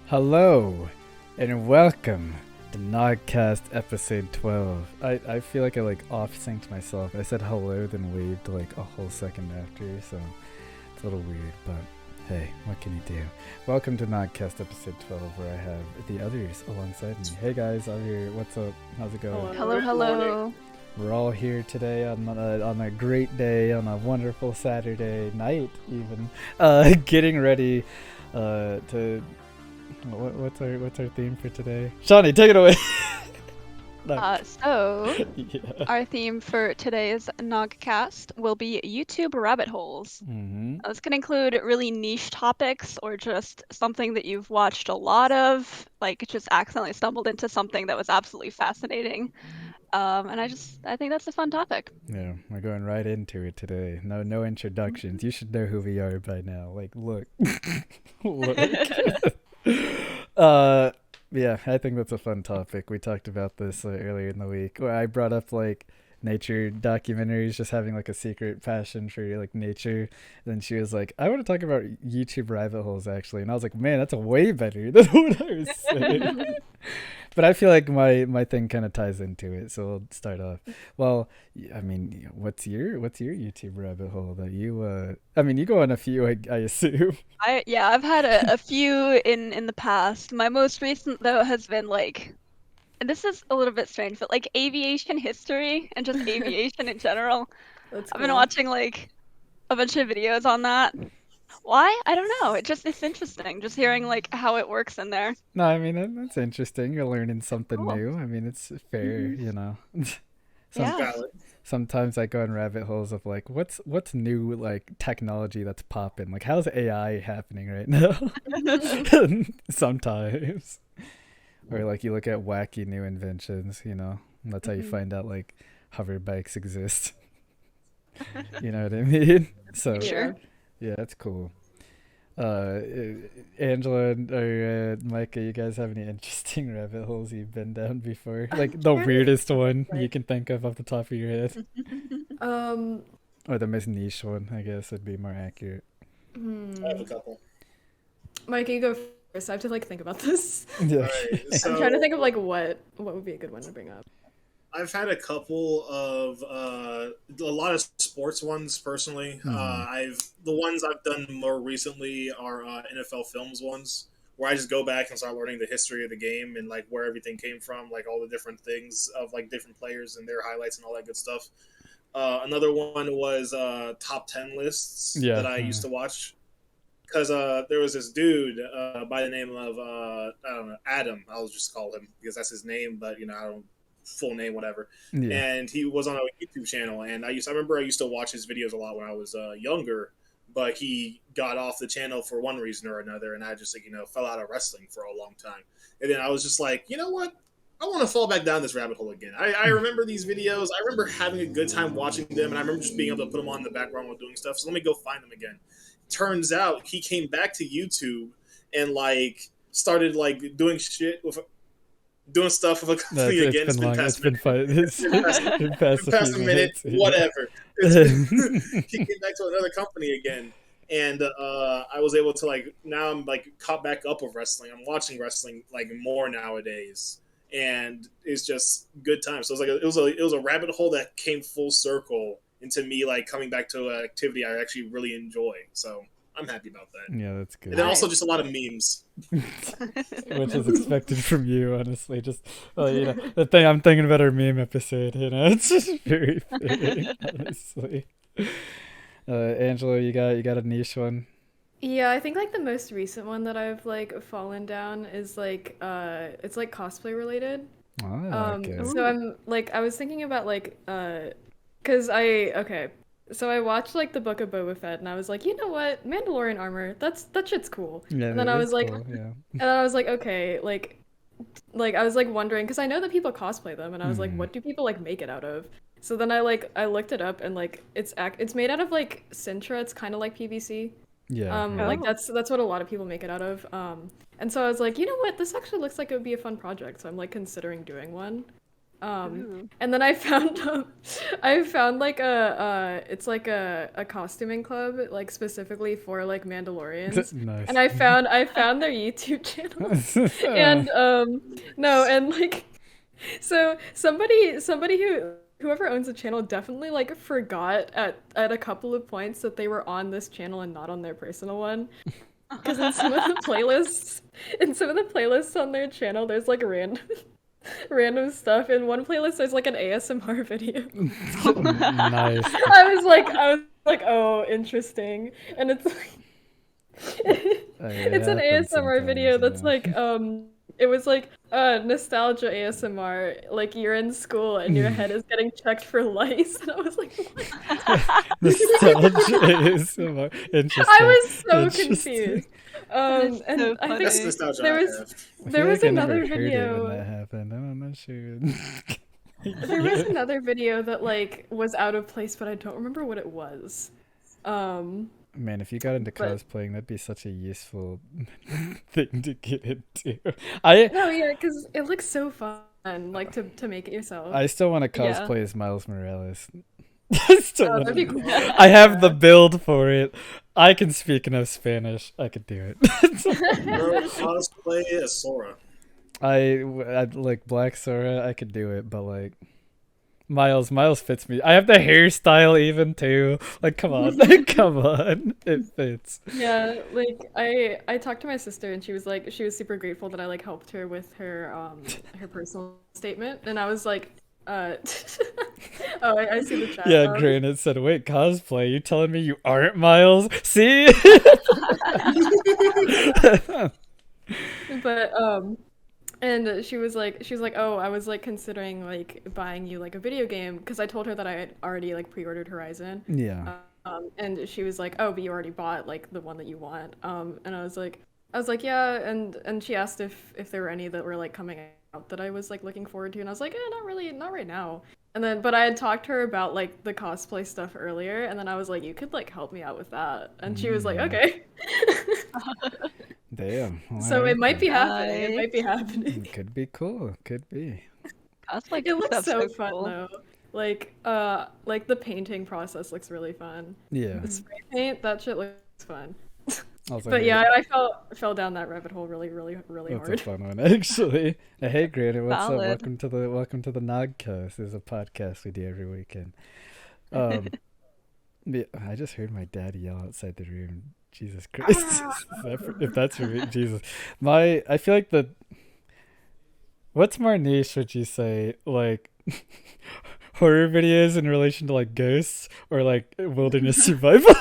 Hello, and welcome to NOGcast episode 12. I feel like I off-synced myself. I said hello, then waved a whole second after, so it's a little weird, but hey, what can you do? Welcome to NOGcast episode 12, where I have the others alongside me. Hey guys, I'm here. What's up? How's it going? Hello. We're all here today on a great day, on a wonderful Saturday night, even getting ready to. What's our theme for today? Chani, take it away. Our theme for today's NOGcast will be YouTube rabbit holes. Mm-hmm. This can include really niche topics or just something that you've watched a lot of, like just accidentally stumbled into something that was absolutely fascinating. And I think that's a fun topic. Yeah, we're going right into it today. No introductions. You should know who we are by now. Look. Yeah, I think that's a fun topic. We talked about this earlier in the week, where I brought up nature documentaries, just having a secret passion for nature. Then she was like, I want to talk about YouTube rabbit holes actually, and I was like, man, that's way better than what I was saying. But I feel like my thing kind of ties into it, so we'll start off. Well, I mean, what's your YouTube rabbit hole that you you go on a few, I assume. I've had a few in the past. My most recent though has been and this is a little bit strange, but aviation history and just aviation in general. That's I've been watching a bunch of videos on that. Why? I don't know. It's interesting just hearing how it works in there. No, I mean that's interesting. You're learning something Cool. new. I mean it's fair, you know. Yeah. Sometimes I go in rabbit holes of what's new technology that's popping. How's AI happening right now? Sometimes. Or you look at wacky new inventions, you know. And that's how you find out hover bikes exist. You know what I mean? So Sure. yeah, that's cool. Angela or Micah, you guys have any interesting rabbit holes you've been down before? The weirdest one you can think of off the top of your head? Or the most niche one, I guess, would be more accurate. I have a couple. Mikey, go first. I have to think about this. Yeah. Right, so I'm trying to think of what would be a good one to bring up. I've had a couple of a lot of sports ones personally. The ones I've done more recently are NFL Films ones, where I just go back and start learning the history of the game and where everything came from, all the different things of different players and their highlights and all that good stuff. Another one was top 10 lists that I used to watch. Because there was this dude by the name of, I don't know, Adam. I'll just call him because that's his name, but, I don't full name, whatever. Yeah. And he was on a YouTube channel. And I remember I used to watch his videos a lot when I was younger, but he got off the channel for one reason or another. And I just, fell out of wrestling for a long time. And then I was just like, you know what? I want to fall back down this rabbit hole again. I remember these videos. I remember having a good time watching them. And I remember just being able to put them on in the background while doing stuff. So let me go find them again. Turns out he came back to YouTube and started doing shit with doing stuff with a company again. It's been past a minute, whatever. He came back to another company again, and I was able to now I'm caught back up with wrestling. I'm watching wrestling more nowadays, and it's just good time. So it was a rabbit hole that came full circle into me coming back to an activity I actually really enjoy. So I'm happy about that. Yeah, that's good. And then also just a lot of memes. Which is expected from you, honestly. Just the thing I'm thinking about our meme episode, it's just very fitting, honestly. Angela, you got a niche one? Yeah, I think the most recent one that I've fallen down is it's cosplay related. Oh, okay. So I'm I was thinking about because so I watched the Book of Boba Fett and I was you know what, Mandalorian armor, that shit's cool. Yeah, and then I was cool, and then I was okay, I was wondering because I know that people cosplay them and I was what do people make it out of? So then I looked it up and it's made out of Sintra. It's kind of like PVC. Yeah. That's what a lot of people make it out of. And so I was you know what, this actually looks like it would be a fun project. So I'm considering doing one. And then I found like it's like a costuming club like specifically for like Mandalorians. Nice. And I found their YouTube channel. And no, and like so whoever owns the channel definitely like forgot at a couple of points that they were on this channel and not on their personal one. Because in some of the playlists on their channel, there's like random stuff. In one playlist, there's like an ASMR video. Nice. I was like, oh, interesting. And it's like, it's an ASMR video that's like, it was like nostalgia ASMR, like you're in school and your head is getting checked for lice, and I was like, what? Nostalgia ASMR. Interesting. I was so confused. And so I funny. think nostalgia there was I another never heard it video. when that happened. I'm not sure. There was another video that like was out of place, but I don't remember what it was. Man, if you got into cosplaying, that'd be such a useful thing to get into. No, yeah, because it looks so fun, like to make it yourself. I still want to Yeah. cosplay as Miles Morales. I still Oh, that'd be wanna- cool. I have the build for it. I can speak enough Spanish. I could do it. Bro, cosplay as Sora. I like Black Sora. I could do it, but like Miles fits me. I have the hairstyle even too. Like, come on, come on, it fits. Yeah, like I talked to my sister and she was super grateful that I like helped her with her personal statement, and I was like, oh, I see the chat. Yeah, Granite said, "Wait, cosplay? You telling me you aren't Miles? See?" But and she was like, oh, I was like considering like buying you like a video game, because I told her that I had already like pre-ordered Horizon. Yeah. And she was like, oh, but you already bought like the one that you want. And I was like, yeah, and she asked if there were any that were like coming out that I was like looking forward to, and I was like, not really, not right now. And then, but I had talked to her about like the cosplay stuff earlier, and then I was like, you could like help me out with that, and she was like, okay. Damn. So alright it might be then. happening. It might be happening. It could be cool. Could be. That's like It looks that's so fun cool. though. Like the painting process looks really fun. Yeah. The spray paint, that shit looks fun. Also, But yeah, I fell down that rabbit hole really that's a hard. fun one, actually. Hey, Granny, what's up? Valid. Welcome to the NOGcast. This is a podcast we do every weekend. Yeah, I just heard my dad yell outside the room. Jesus Christ! If that's your Jesus, I feel like what's more niche? Would you say like horror videos in relation to like ghosts or like wilderness survival?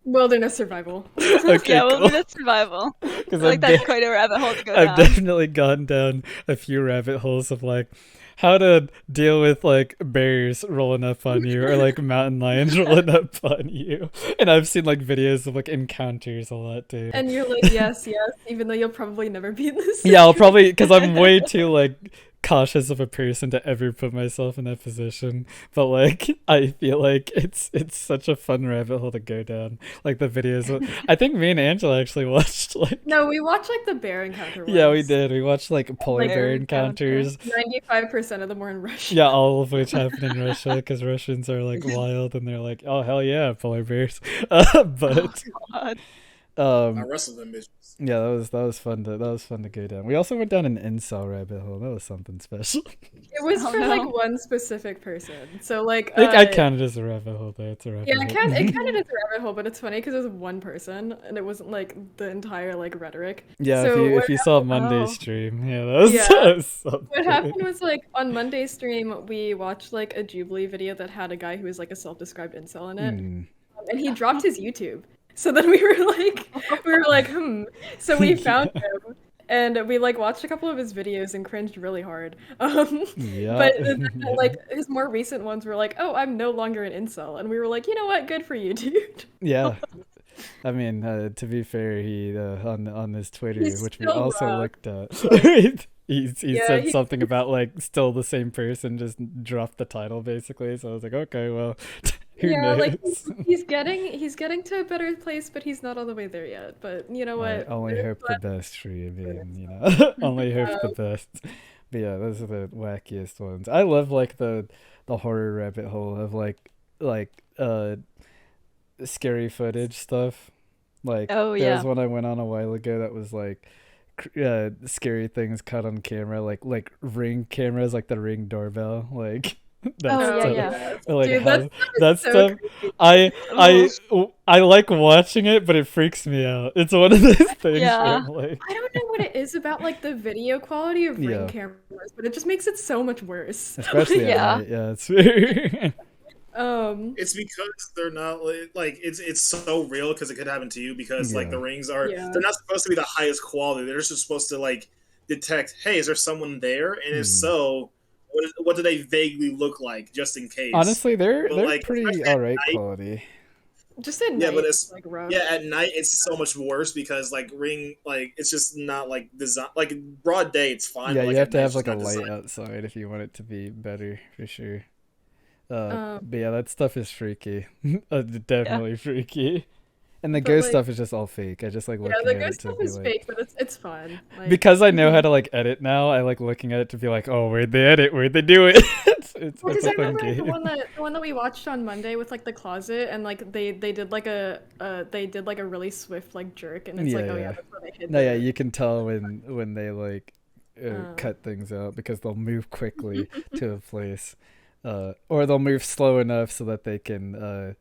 Wilderness survival. Okay, Yeah, cool. wilderness survival. I 'Cause feel like I'm that's quite a rabbit hole to go I've down. definitely gone down a few rabbit holes of like how to deal with like bears rolling up on you or like mountain lions rolling up on you. And I've seen like videos of like encounters a lot too. And you're like, yes, even though you'll probably never be in this. Yeah, I'll probably, because I'm way too like cautious of a person to ever put myself in that position, but like I feel like it's such a fun rabbit hole to go down, like the videos. I think me and Angela actually watched like No, we watched like the bear encounter ones. yeah, we did, we watched like polar Like, bear bear encounters. 95% of them were in Russia. Yeah, all of which happen in Russia because Russians are like wild and they're like, oh hell yeah, polar bears. But God. I wrestled them bitches. yeah, that was fun to go down. We also went down an incel rabbit hole. That was something special. It was Oh, for no. like one specific person. So like I counted as a rabbit hole though. It's a rabbit yeah, hole. it counted as a rabbit hole, but it's funny because it was one person and it wasn't like the entire like rhetoric. Yeah, So if you saw Monday Oh. stream, yeah, that was, Yeah. that was something. What happened was like on Monday's stream we watched like a Jubilee video that had a guy who was like a self-described incel in it, and he dropped his YouTube. So then we were like, So we found him and we like watched a couple of his videos and cringed really hard. Yeah. But then, like his more recent ones were like, oh, I'm no longer an incel, and we were like, you know what, good for you, dude. Yeah. I mean, to be fair, he on his Twitter, He's which we still also rough. looked at, he Yeah, said he- something about like still the same person, just dropped the title basically. So I was like, okay, well, who Yeah, knows? like he's getting to a better place, but he's not all the way there yet. But you know I what? only We're hope the glad- best for you, man. You know, only hope the best. But yeah, those are the wackiest ones. I love like the horror rabbit hole of like scary footage stuff. Like Oh there was yeah. one I went on a while ago that was like scary things caught on camera, like Ring cameras, like the Ring doorbell, like that's Oh yeah, stuff. yeah. Or, like Dude, how that's so stuff. creepy. I like watching it, but it freaks me out. It's one of those things where Yeah. I'm like, I don't know what it is about like the video quality of Yeah. Ring cameras, but it just makes it so much worse. especially Yeah. at night. Yeah, it's weird. It's because they're not like it's so real because it could happen to you because like Yeah. the rings are Yeah. they're not supposed to be the highest quality. They're just supposed to like detect, hey, is there someone there? And if Mhm. so, what do they vaguely look like just in case? Honestly, they're But, they're like, pretty especially at alright night- quality. Just at Yeah, night, but it's like rough. Yeah, at night it's so much worse because like Ring like it's just not like design like broad day it's fine. Yeah, but, you like, have at to night, have it's like a just not light designed. outside if you want it to be better for sure. Um, But yeah, that stuff is freaky. Definitely freaky. And the But, ghost like- stuff is just all fake. I just like Yeah, looking the at it ghost to stuff be is like, fake, but it's fun. Like, because I know how to like edit now. I like looking at it to be like, oh, where'd they edit? Where'd they do it? it's Because a I fun remember game. the one that we watched on Monday with like the closet, and like they did like a really swift like jerk, and it's like, Yeah, oh yeah. yeah, that's where they hid. No, yeah, the- you can tell when they like Oh. cut things out because they'll move quickly to a place, or they'll move slow enough so that they can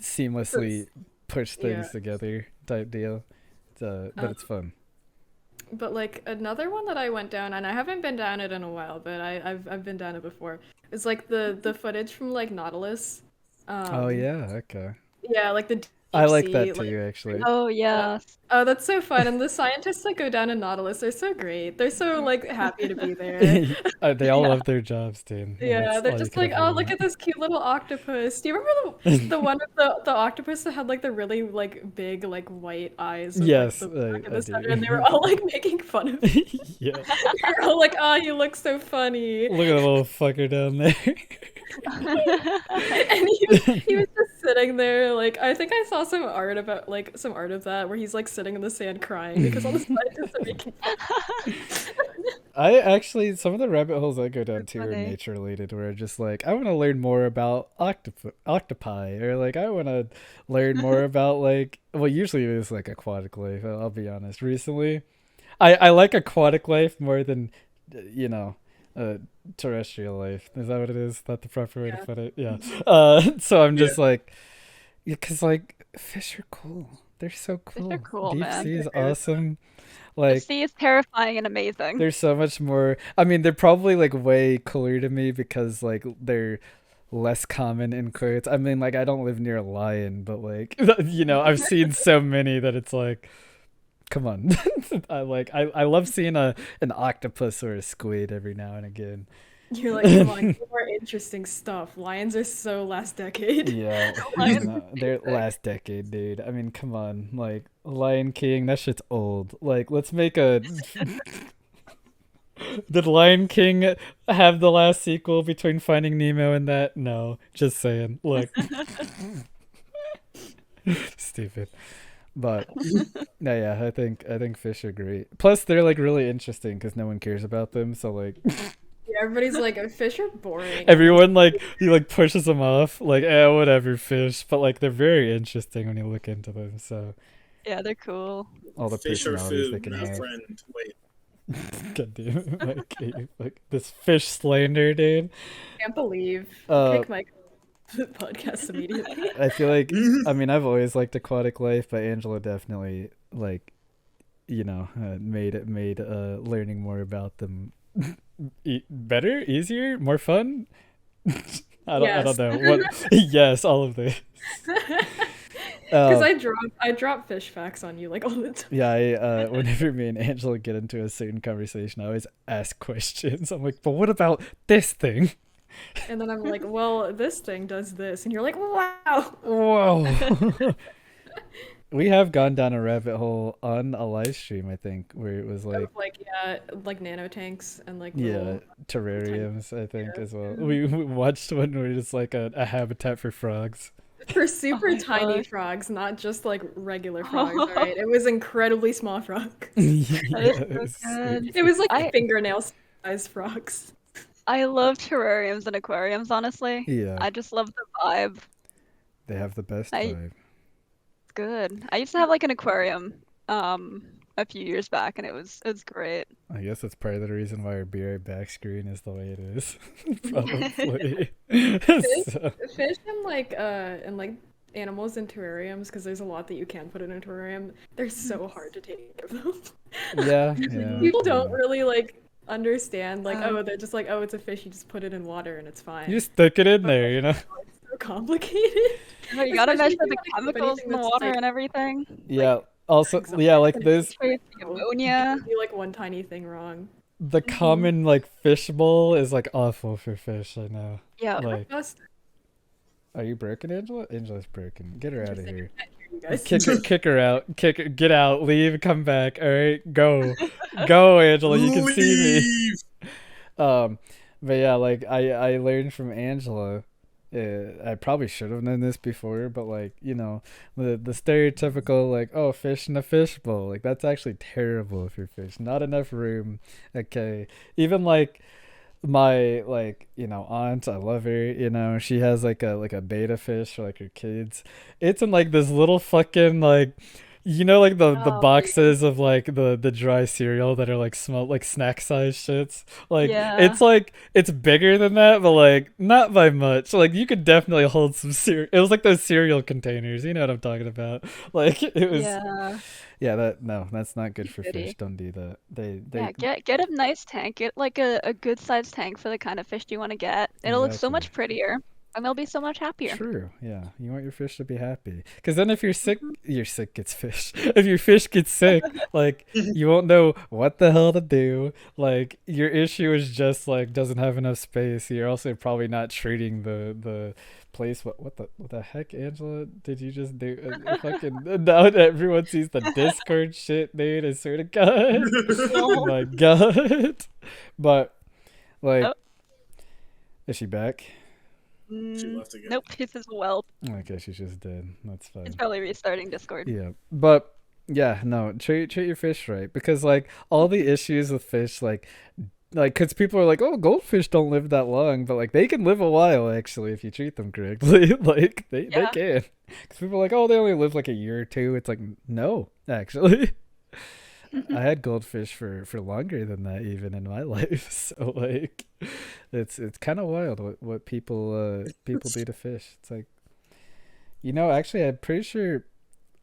seamlessly push things Yeah. together type deal. But it's fun. But like another one that I went down, and I haven't been down it in a while, but I've been down it before. It's like the footage from like Nautilus. Oh yeah, okay. Yeah, like the deep I like sea, that too, actually. Oh yeah. Oh, that's so fun. And the scientists that go down in Nautilus, they're so great. They're so like happy to be there. They all love their jobs, dude. Yeah, That's they're all you just can like, ever oh, look want. at this cute little octopus. Do you remember the one with the octopus that had like the really like big like white eyes? With, Yes, like, the black in I the center, do. and they were all like making fun of it. Yeah. They were all like, oh, you look so funny. Look at the little fucker down there. And he was just sitting there, like I think I saw some art of that where he's like sitting in the sand crying because all the scientists are making fun. I actually, some of the rabbit holes I go down That's to are funny. nature related, where just like I want to learn more about octopi, or like I want to learn more about like, well, usually it's like aquatic life. I'll be honest. Recently, I like aquatic life more than terrestrial life. Is that what it is? Is that the proper way to Yeah. put it? Yeah. So I'm just like, yeah, because like fish are cool. They're so cool. are cool, Deep man. sea is They're awesome. The Like sea is terrifying and amazing. there's so much more. I mean, they're probably like way cooler to me because like they're less common in quotes. I mean, like I don't live near a lion, but like I've seen so many that it's like, come on. I love seeing an octopus or a squid every now and again. You're like, come on, get more interesting stuff. Lions are so last decade. Yeah, Lions no, they're last decade, dude. I mean, come on, like Lion King, that shit's old. Like, let's make a. Did Lion King have the last sequel between Finding Nemo and that? No, just saying. Look, stupid. But no, yeah, I think fish are great. Plus, they're like really interesting because no one cares about them. So like. Yeah, everybody's like, fish are boring. Everyone he pushes them off like whatever fish, but like they're very interesting when you look into them. So Yeah, they're cool. all the Fish or personalities they food, can no have. friend. Wait. God damn it, like this fish slander, dude. Can't believe. Uh, Kick Mike off the podcast immediately. I feel like I mean I've always liked aquatic life, but Angela definitely like made learning more about them better, easier, more fun. I don't know what. Yes, all of this. Because I drop fish facts on you like all the time. Yeah, whenever me and Angela get into a certain conversation, I always ask questions. I'm like, but what about this thing? And then I'm like, well, this thing does this, and you're like, wow. Whoa. We have gone down a rabbit hole on a live stream, I think, where it was like, Like nanotanks and like yeah, little- terrariums, I think, Yeah. as well. We watched one where it's like a habitat for frogs. for super my tiny gosh. frogs, not just like regular frogs. All right, it was incredibly small frogs. That is so It's good. It was like I- fingernails Sized frogs. I love terrariums and aquariums, honestly. Yeah, I just love the vibe. they have the best I vibe. It's good. I used to have like an aquarium a few years back, and it was great. I guess that's part of the reason why our Be Right Back screen is the way it is. Probably. So, Fish and animals in terrariums, because there's a lot that you can put in a terrarium. They're so hard to take care of them. yeah, yeah. People don't yeah. really like understand they're just like, oh, it's a fish, you just put it in water and it's fine. You just stick it in there, you know? It's so complicated. No, you gotta Especially measure if the you have, like, chemicals in the anything that's, water like, and everything. Yeah. Also, yeah, like this, Trace the You ammonia. can do like one tiny thing wrong. the common like fish bowl is like awful for fish. I know. Yeah. Like, Just are you broken, Angela? Angela's broken. Get her out of interesting. here. I can't hear you guys. Kick her out. Get out. Leave. Come back. All right. Go. Go, Angela. You can see me. But yeah, like I learned from Angela. I probably should have known this before, but like, you know, the stereotypical like, oh, fish in a fishbowl, like that's actually terrible if you're fish. Not enough room. Okay, even like my like, you know, aunt, I love her, you know, she has like a beta fish for like her kids. It's in like this little fucking like, you know, like the Oh, boxes of like the dry cereal that are like small, like snack size shits. Like Yeah. it's like it's bigger than that, but like not by much. Like you could definitely hold some cereal. It was like those cereal containers. You know what I'm talking about? Like it was. Yeah. That's not good for Goody. fish. Don't do that. They Yeah, get a nice tank. Get like a good sized tank for the kind of fish you want to get. It'll look so Exactly. much prettier, and they'll be so much happier. True. Yeah. You want your fish to be happy. Because then if you're sick, your sick gets fish. If your fish gets sick, like, you won't know what the hell to do. Like, your issue is just, like, doesn't have enough space. You're also probably not treating the place. What the heck, Angela? Did you just do? Fucking, now everyone sees the Discord shit, dude. I swear to God. Oh my God. But, like, Oh. is she back? She left again. Nope, this is whelp. Okay, she's just dead. That's fine. It's probably restarting Discord. Yeah, but yeah, no, treat your fish right, because like all the issues with fish, like because people are like, oh, goldfish don't live that long, but like they can live a while actually if you treat them correctly. Like they Yeah. can, because people are like, oh, they only live like a year or two. It's like, no, actually. I had goldfish for longer than that even in my life. So like it's kind of wild what people do to fish. It's like, you know, actually I'm pretty sure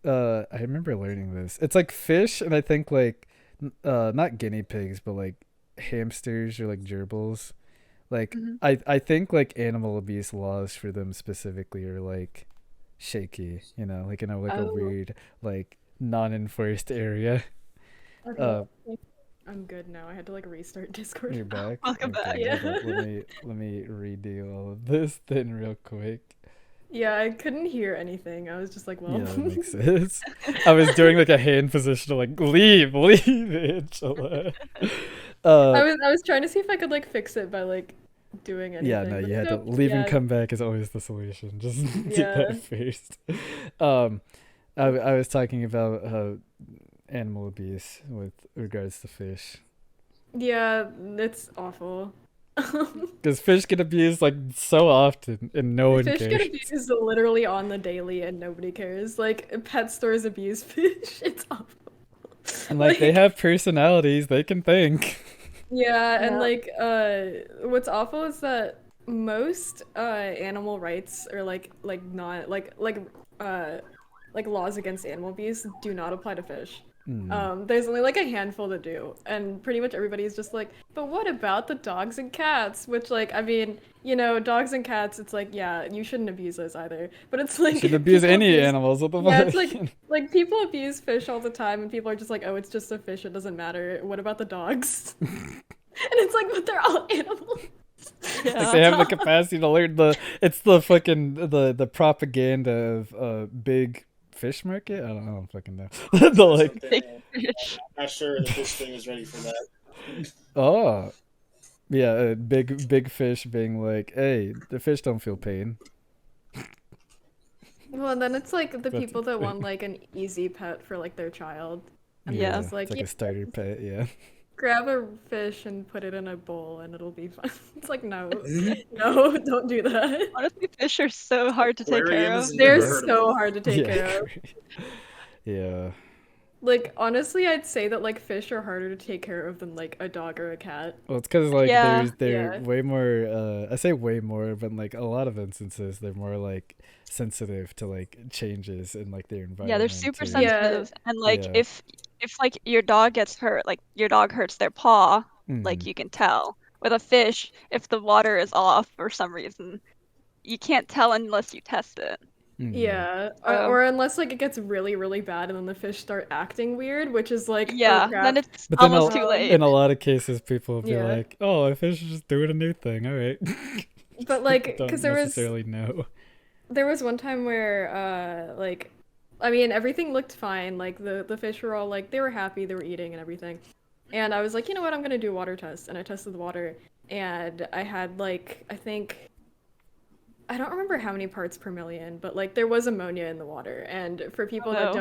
I remember learning this. It's like fish and I think like not guinea pigs but like hamsters or like gerbils. Like Mhm. I think like animal abuse laws for them specifically are like shaky, you know, like in a like a Oh. weird like non-enforced area. Okay. I'm good now. I had to like restart Discord. You're back. Welcome back. hold Yeah. up. Let me redo all of this then real quick. Yeah, I couldn't hear anything. I was just like, well. Yeah, that makes sense. I was doing like a hand position to like leave, Angela. I was trying to see if I could like fix it by like doing anything. Yeah, no, but you had to nope, leave and yeah. come back is always the solution. Just do Yeah. that first. I was talking about animal abuse with regards to fish. Yeah, it's awful. Because fish get abused like so often and no one Fish cares. get abused literally on the daily and nobody cares. Like pet stores abuse fish. It's awful. And like they have personalities, they can think. Yeah, and Yeah. like what's awful is that most animal rights or like not like laws against animal abuse do not apply to fish. There's only like a handful that do, and pretty much everybody's just like, but what about the dogs and cats? Which, like, I mean, you know, dogs and cats, it's like, yeah, you shouldn't abuse those either. But it's like You should abuse people any abuse- animals. What the Yeah, fuck? it's like people abuse fish all the time, and people are just like, oh, it's just a fish, it doesn't matter. What about the dogs? And it's like, but they're all animals. Like they have the capacity to learn it's the fucking the propaganda of big fish market. I don't fucking know. The like Big fish. I'm not sure that this thing is ready for that. oh yeah, big fish being like, hey, the fish don't feel pain. Well, and then it's like the That's people that the want thing. like an easy pet for like their child. And Yeah. it's like, it's like yeah, a starter pet. Yeah. grab a fish and put it in a bowl and it'll be fine. It's like, no, no, don't do that. Honestly, fish are so hard to take care of. Aquariums, They're never heard of so them. hard to take care of. Yeah. Like, honestly, I'd say that, like, fish are harder to take care of than, like, a dog or a cat. Well, it's because like Yeah. they're Yeah. way more. I say way more, but in, like a lot of instances, they're more like sensitive to like changes in like their environment. Yeah, they're super too. sensitive. And like Yeah. if like your dog gets hurt, like your dog hurts their paw, like Mhm. you can tell. With a fish, if the water is off for some reason, you can't tell unless you test it. Mhm. Yeah, So- or unless, like, it gets really, really bad and then the fish start acting weird, which is like, Yeah, oh crap. then it's But then almost I'll- too late. In a lot of cases, people will be Yeah. like, "Oh, a fish is just doing a new thing. All right." But, like, Don't because there necessarily know. was one time where, like, I mean, everything looked fine. Like, the fish were all, like, they were happy, they were eating and everything. And I was like, you know what, I'm gonna do a water test. And I tested the water, and I had, like, I don't remember how many parts per million, but, like, there was ammonia in the water. And for people that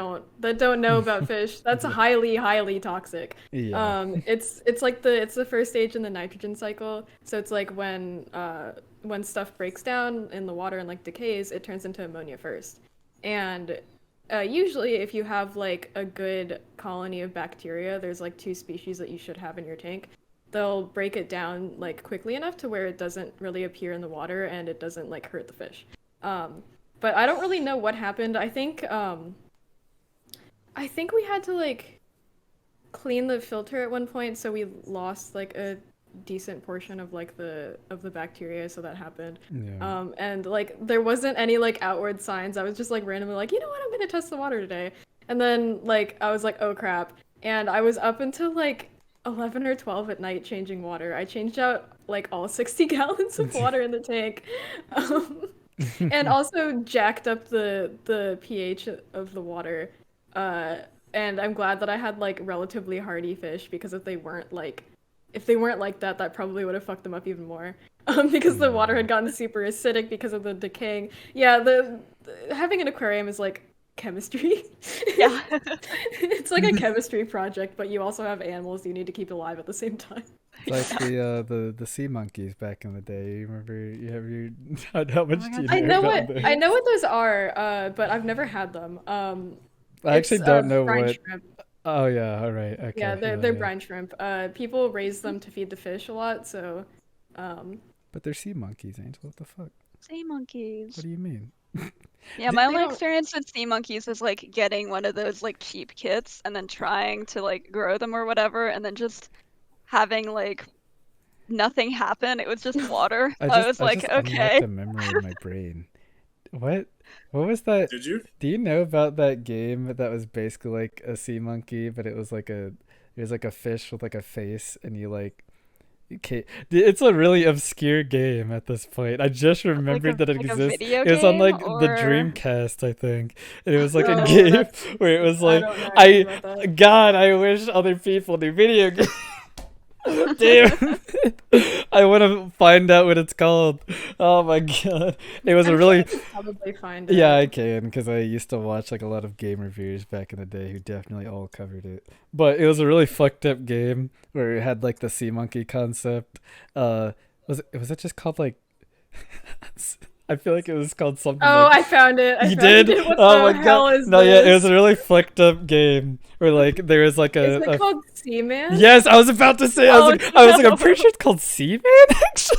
don't know about fish, that's highly, highly toxic. Yeah. It's like it's the first stage in the nitrogen cycle. So it's like when stuff breaks down in the water and like decays, it turns into ammonia first. And usually, if you have like a good colony of bacteria, there's like 2 species that you should have in your tank. They'll break it down like quickly enough to where it doesn't really appear in the water and it doesn't like hurt the fish. But I don't really know what happened. I think we had to like clean the filter at one point, so we lost like a decent portion of like the bacteria, so that happened. Yeah. And like there wasn't any like outward signs. I was just like randomly like, you know what, I'm gonna test the water today. And then like I was like, oh crap. And I was up until like 11 or 12 at night changing water. I changed out like all 60 gallons of water in the tank. And also jacked up the pH of the water. And I'm glad that I had like relatively hardy fish, because if they weren't like that, that probably would have fucked them up even more. Because the water had gotten super acidic because of the decaying. Yeah, having an aquarium is like chemistry. Yeah. It's like a chemistry project, but you also have animals you need to keep alive at the same time. It's like the sea monkeys back in the day. You remember? How much do you know? I know about what those? I know what those are, but I've never had them. I actually it's, don't know brine what. shrimp. Oh yeah, all right. Okay. Yeah, they're brine shrimp. People raise them to feed the fish a lot, so But they're sea monkeys, Angel. What the fuck? Sea monkeys. What do you mean? Yeah, my only don't- experience with sea monkeys is like getting one of those like cheap kits and then trying to like grow them or whatever, and then just having like nothing happen. It was just water. I was like, okay. unlocked a memory in my brain. What was that? Did you? Do you know about that game that was basically like a sea monkey, but it was like a fish with like a face, and you like. Okay, it's a really obscure game at this point. I just remembered that it like a exists. video It was on like game, the or- Dreamcast, I think, and it was like Oh, a game that's- where it was I like, don't know anything about that. God, I wish other people knew video games. Damn, I want to find out what it's called. Oh my God, it was a I'm really. sure I could probably find it. Yeah, I can, because I used to watch like a lot of game reviewers back in the day who definitely all covered it. But it was a really fucked up game where it had like the sea monkey concept. Was it just called like? I feel like it was called something. Oh, like... I found it. You did? What Oh the my hell God! is No, this? yeah, it was a really fucked up game where like there was like Is a. it called CMan? Yes, I was about to say. I was like, I'm pretty sure it's called CMan actually.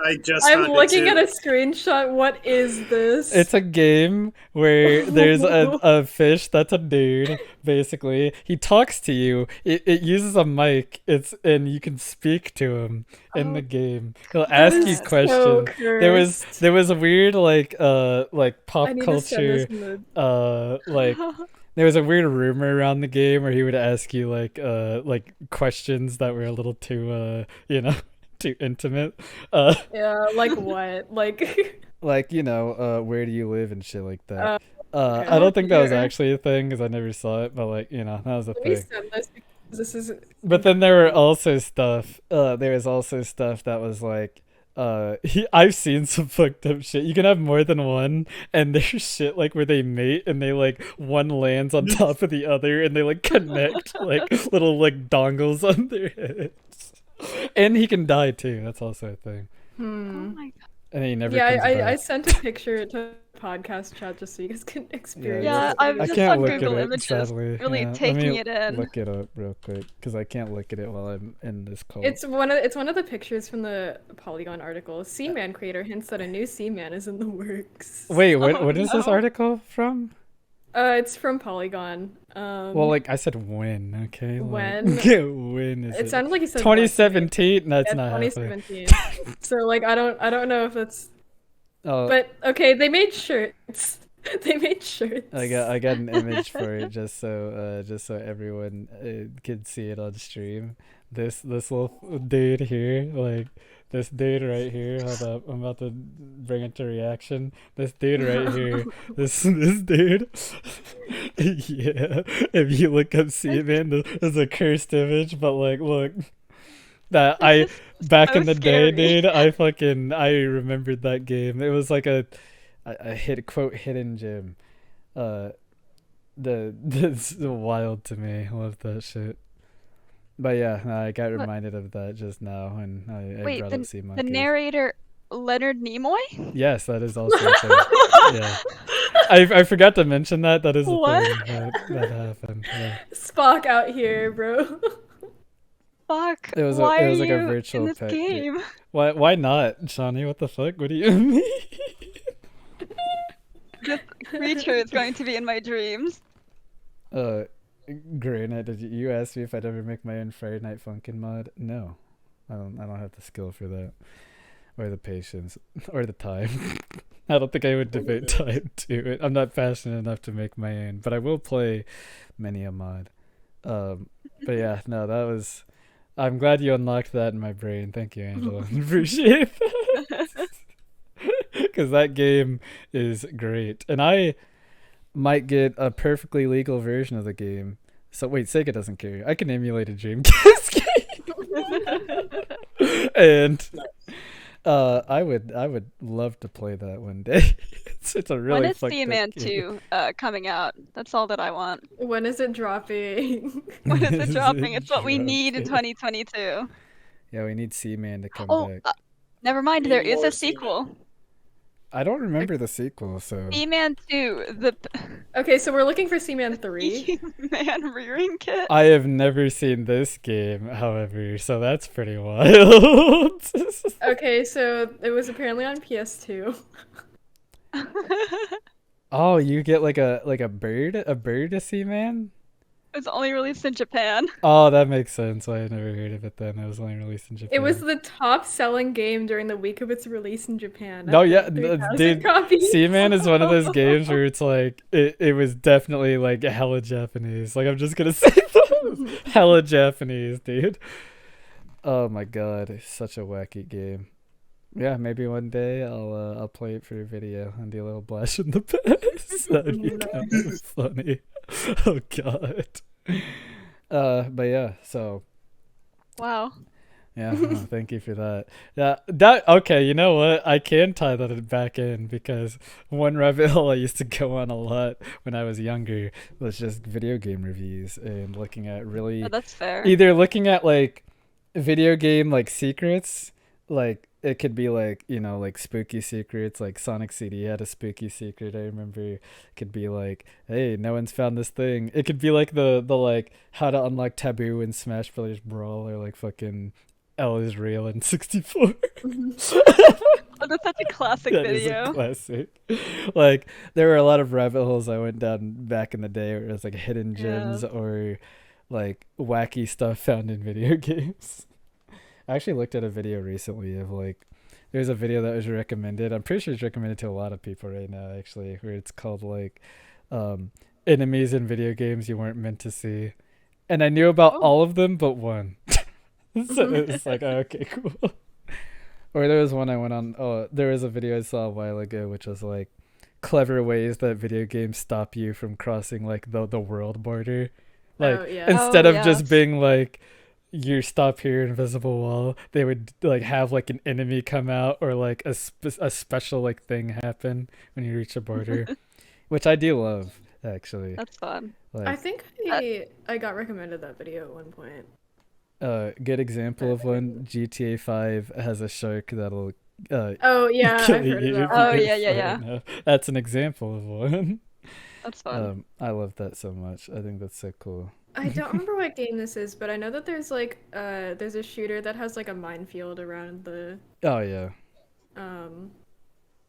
I just I'm found it looking too. at a screenshot. What is this? It's a game where there's a fish that's a dude, basically. He talks to you. It uses a mic. And you can speak to him in the game. He'll ask you is questions. so There was a weird like pop I need to send culture this in the... like there was a weird rumor around the game where he would ask you like questions that were a little too too intimate. Yeah, like what? Like... Like, where do you live and shit like that. okay. I don't think that was Yeah. actually a thing because I never saw it, but like, that was a Let me thing. send this because this is... But then there were also stuff. There was also stuff that was like, I've seen some fucked up shit. You can have more than one, and there's shit like where they mate and they like one lands on top of the other and they like connect like little like dongles on their heads. And he can die too. That's also a thing. Oh my god. And he never Yeah, comes back. I sent a picture to podcast chat just so you guys can experience Yeah, it. I'm I just can't on look Google at it, Images, sadly. really Yeah, taking let me it in. Look it up real quick because I can't look at it while I'm in this call. It's one of the pictures from the Polygon article. CMan creator hints that a new CMan is in the works. Wait, what? Oh, What is this no. article from? It's from Polygon. Well, like I said, when? Okay. Like, When? when is It sounded like you said 2017? That's yeah, not happening. 2017. So like I don't know if that's. Oh, But okay, they made shirts. They made shirts. I got an image for it just so everyone could see it on stream. This little dude here, like this dude right here. Hold up, I'm about to bring it to reaction. This dude right here, this dude. Yeah, if you look up CMan, there's a cursed image, but like look. That I back so in the day, scary. dude, I remembered that game. It was like a hidden gem. That's wild to me. I love that shit. But yeah, I got What? reminded of that just now when I Wait, brought up Sea the Monkey. narrator Leonard Nimoy? Yes, that is also a thing. Yeah, I forgot to mention that. That is a What? thing that happened. Yeah. Spock out here, bro. Fuck. It was Why it was are like a you virtual in this pet. game? Why not, Shani? What the fuck? What do you mean? This creature is going to be in my dreams. Granted, did you ask me if I'd ever make my own Friday Night Funkin' mod? No, I don't have the skill for that, or the patience, or the time. I don't think I would devote time to it. I'm not passionate enough to make my own, but I will play many a mod. But yeah, no, that was. I'm glad you unlocked that in my brain. Thank you, Angela. Appreciate that. Because that game is great, and I might get a perfectly legal version of the game. So wait, Sega doesn't care. I can emulate a Dreamcast game, and I would love to play that one day. It's a really When is fucked up CMan game. 2 coming out? That's all that I want. When is it dropping? When is Is it dropping? it It's what we need in dropping? 2022. Yeah, we need Seaman to come Oh, back. never mind. Need There is more a Seaman. sequel. I don't remember the sequel, so CMan 2, the Okay, so we're looking for CMan 3. man rearing kit. I have never seen this game, however, so that's pretty wild. Okay, so it was apparently on PS2. Oh, you get like a bird to see, man? It's only released in Japan. Oh, that makes sense. Why I never heard of it then. It was only released in Japan. It was the top selling game during the week of its release in Japan. No, at yeah, 3,000 dude, copies. Seaman is one of those games where it's like it was definitely like hella Japanese. Like I'm just gonna say that. Hella Japanese, dude. Oh my god, it's such a wacky game. Yeah, maybe one day I'll play it for a video and do a little blast in the past. That'd be kind of funny. Oh god. But yeah, so Wow. yeah, thank you for that. Yeah, that okay. You know what? I can tie that back in because one rabbit hole I used to go on a lot when I was younger was just video game reviews and looking at really Oh, that's fair. either looking at like video game like secrets, like it could be like, you know, like spooky secrets, like Sonic CD had a spooky secret. I remember it could be like, hey, no one's found this thing. It could be like the like how to unlock taboo in Smash Brothers Brawl, or like fucking L is real in 64. Oh, that's such a classic That is a video. classic. Like there were a lot of rabbit holes I went down back in the day where it was like hidden Yeah. gems or like wacky stuff found in video games. I actually looked at a video recently of like there's a video that was recommended. I'm pretty sure it's recommended to a lot of people right now actually, where it's called like enemies in video games you weren't meant to see. And I knew about Oh. all of them but one. So it's like, oh, okay, cool. Or there was one I went on. Oh, there was a video I saw a while ago, which was like clever ways that video games stop you from crossing like the world border. Like Oh, yeah. instead Oh, of just yes. being like, you stop here, invisible wall, they would like have like an enemy come out or like a special like thing happen when you reach a border, which I do love actually. That's fun. I Like think I got recommended that video at one point. good example of one. GTA 5 has a shark that'll Oh yeah, I've kill heard you of if that. Oh, you yeah, get yeah, far yeah. enough. That's an example of one. That's fun. I love that so much. I think that's so cool. I don't remember what game this is, but I know that there's like there's a shooter that has like a minefield around the Oh yeah.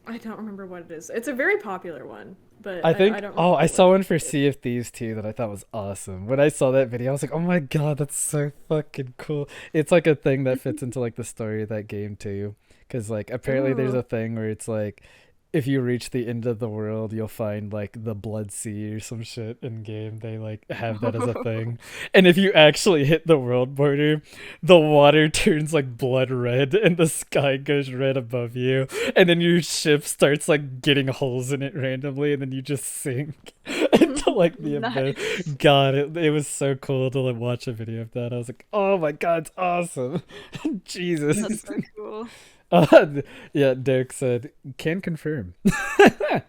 I don't remember what it is. It's a very popular one, but I think I don't I remember saw what one for it is. Sea of Thieves too that I thought was awesome. When I saw that video, I was like, "Oh my god, that's so fucking cool!" It's like a thing that fits into like the story of that game too, because like apparently there's Oh. a thing where it's like, if you reach the end of the world, you'll find like the Blood Sea or some shit in game. They like have that as a thing, and if you actually hit the world border, the water turns like blood red, and the sky goes red above you, and then your ship starts like getting holes in it randomly, and then you just sink into like the abyss. Nice. God, it was so cool to like watch a video of that. I was like, oh my god, it's awesome. Jesus. That's so cool. Yeah, Derek said, can confirm. I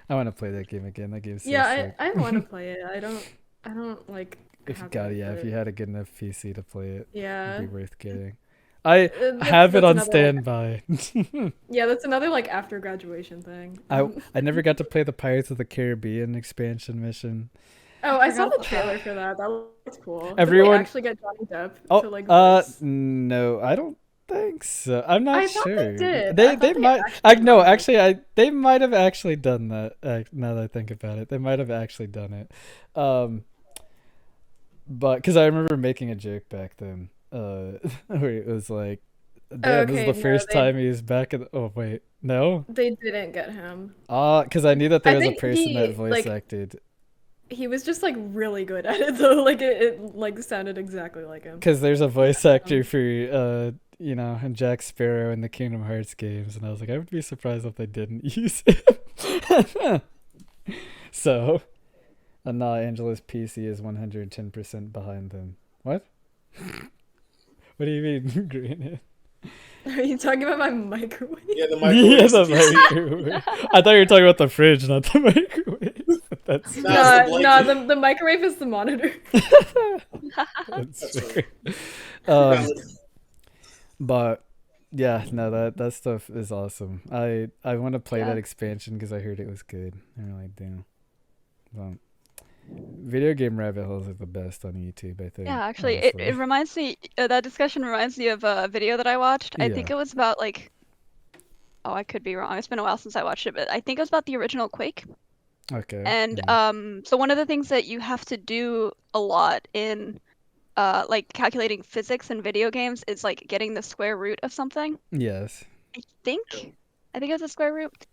want to play that game again. That game's so Yeah, sick. I want to play it. I don't like If you have got it, yeah, if but you had a good enough PC to play it, yeah. it'd be worth getting. I That's- have it that's on another, like- standby. Yeah, that's another like after graduation thing. I never got to play the Pirates of the Caribbean expansion mission. Oh, I saw forgot the about trailer that. for that. That looks cool. Everyone- Did they actually get Johnny Depp Oh, to like voice? no, I don't think so. I'm not I thought they sure. did. They I thought they might. actually No, did. actually, they might have actually done that. Now that I think about it, they might have actually done it. But because I remember making a joke back then, where it was like, "Damn, this is Okay, the no, first they- time he's back in." Oh wait, no. They didn't get him. Because I knew that there I was a think person that he, voice like- acted. He was just like really good at it though. Like it like sounded exactly like him. Because there's a voice actor for and Jack Sparrow in the Kingdom Hearts games, and I was like, I would be surprised if they didn't use him. So, nah, Angela's PC is 110% behind them. What? What do you mean, Green? Are you talking about my microwave? Yeah, the Yeah, microwave. the microwave. I thought you were talking about the fridge, not the microwave. That's Nah, it's the No, blanket. the microwave is the monitor. that's That's fair. Valid. But yeah, no, that stuff is awesome. I want to play Yeah. that expansion because I heard it was good. I really do. Well, video game rabbit holes are the best on YouTube, I think. Yeah, actually, it honestly. reminds me, that discussion reminds me of a video that I watched. I think Yeah. it was about like, oh, I could be wrong. It's been a while since I watched it, but I think it was about the original Quake. Okay. And yeah. so one of the things that you have to do a lot in like calculating physics in video games is like getting the square root of something. Yes. I think it was a square root.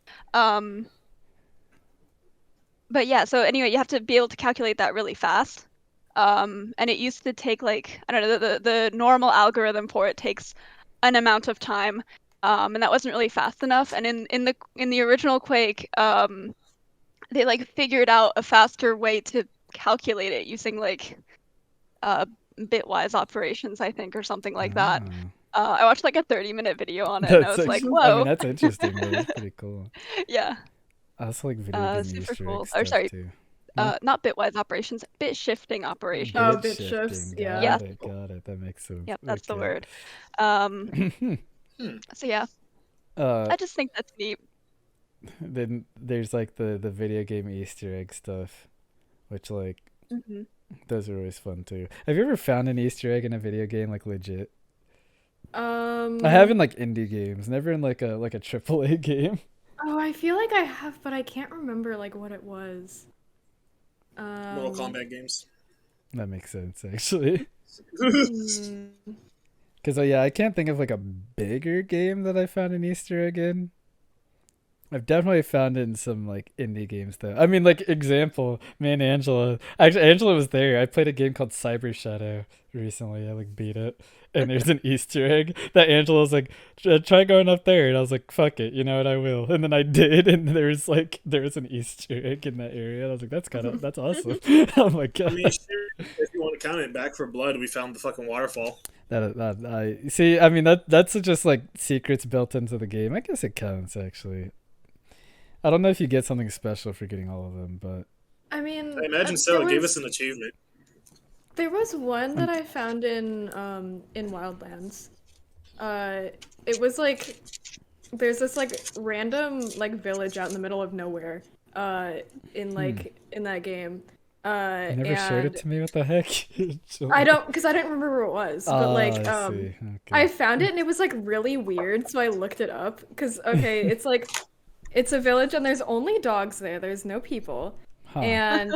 But yeah, so anyway, you have to be able to calculate that really fast. And it used to take like, I don't know, the normal algorithm for it takes an amount of time. And that wasn't really fast enough. And in the original Quake, they like figured out a faster way to calculate it using like bitwise operations, I think, or something like that. Ah. I watched like a 30-minute video on it, and I was like, I whoa. mean, that's interesting. Though. That's pretty cool. Yeah, I also like video game super Easter cool. egg Or stuff sorry, too. not bitwise operations, bit shifting operations. Oh, Bit bit shifts, shifting, yeah. Yeah. Got it. That makes sense. Yep, that's the Okay. word. So yeah, uh, I just think that's neat. then there's like the video game Easter egg stuff, which like Hmm. those are always fun too. Have you ever found an Easter egg in a video game like legit? I have in like indie games, never in like a AAA game. Oh, I feel like I have, but I can't remember like what it was. Mortal Kombat games. That makes sense actually. mm, Because yeah, I can't think of like a bigger game that I found an Easter egg in. I've definitely found it in some like indie games though. I mean, like example, me and Angela. Actually, Angela was there. I played a game called Cyber Shadow recently. I like beat it, and there's an Easter egg that Angela was like, "Try going up there," and I was like, "Fuck it, you know what? I will." And then I did, and there was an Easter egg in that area. And I was like, that's awesome. Oh my god. I mean, sure, if you want to count it, Back for Blood, we found the fucking waterfall. That I see. I mean that's just like secrets built into the game. I guess it counts actually. I don't know if you get something special for getting all of them, but I mean, I imagine so. It gave us an achievement. There was one that I found in Wildlands. It was like there's this like random like village out in the middle of nowhere. In that game. you never showed it to me. What the heck? I don't, because I didn't remember who it was. But like, I see. Okay. I found it and it was like really weird, so I looked it up. Because okay, it's like, it's a village and there's only dogs there. There's no people, and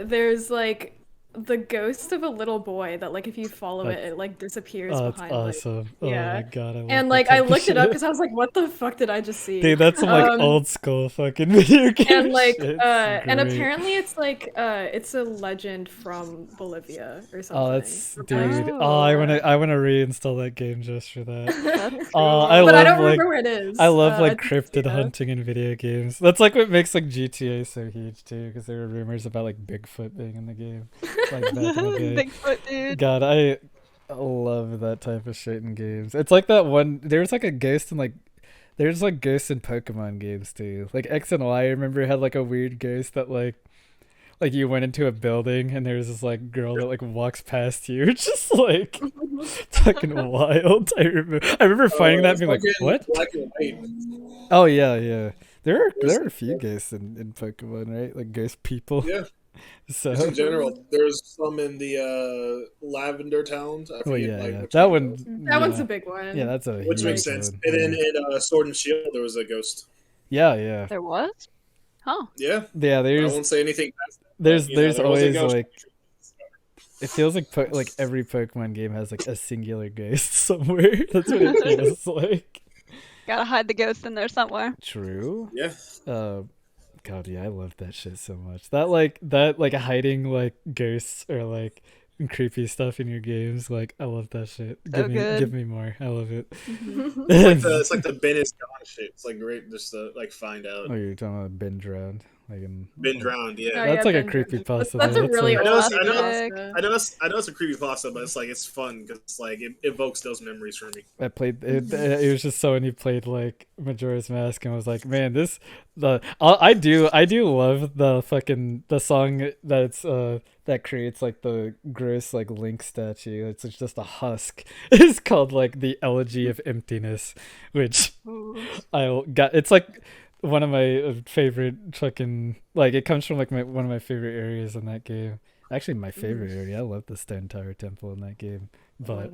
there's like the ghost of a little boy that like if you follow it like disappears behind. That's awesome. Like, yeah. Oh my god. And like I looked it up because I was like, what the fuck did I just see? Dude, that's some like old school fucking video game. And like shit. and apparently it's like it's a legend from Bolivia or something. Oh, that's dude. Oh, I wanna reinstall that game just for that. That's Oh, cool. But I don't like, remember where it is. I love like I didn't cryptid see that. hunting in video games. That's like what makes like GTA so huge too, because there were rumors about like Bigfoot being in the game. Like back in the day. Bigfoot, dude. God, I love that type of shit in games. It's like that one. There's like a ghost in like. There's like ghosts in Pokemon games too. Like X and Y, I remember had like a weird ghost that like you went into a building and there's this like girl that like walks past you. It's just like fucking wild. I remember finding that and being like, what? Black and white. Oh yeah. There are a few ghosts in Pokemon, right? Like ghost people. Yeah. So Just in general, there's some in the Lavender Towns. I forget, yeah. which That one. That one's a big one. Yeah, that's a Which huge makes sense. one. And then in Sword and Shield, there was a ghost. Yeah. There was? Huh. Yeah. Yeah, I won't say anything past that. there's There was a always ghost. like it feels like every Pokemon game has like a singular ghost somewhere. That's what it feels like. Gotta hide the ghost in there somewhere. True. Yeah. God, yeah, I love that shit so much. That hiding like ghosts or like creepy stuff in your games. Like I love that shit. So good. Give me more. I love it. It's like the Ben is gone shit. It's like great just to like find out. Oh, you're talking about Ben drowned. Like Been drowned, yeah. Oh, That's like a Ben creepy Drowned. pasta. That's a though. really That's old like- Classic. I know it's a creepypasta, but it's like it's fun because like it evokes those memories for me. I played it. It was just so when you played like Majora's Mask and was like, man, I do love the song that's that creates like the gross like Link statue. It's just a husk. It's called like the Elegy of Emptiness, which it's like one of my favorite fucking like it comes from like one of my favorite areas in that game. Actually, my favorite area. I love the Stone Tower Temple in that game. But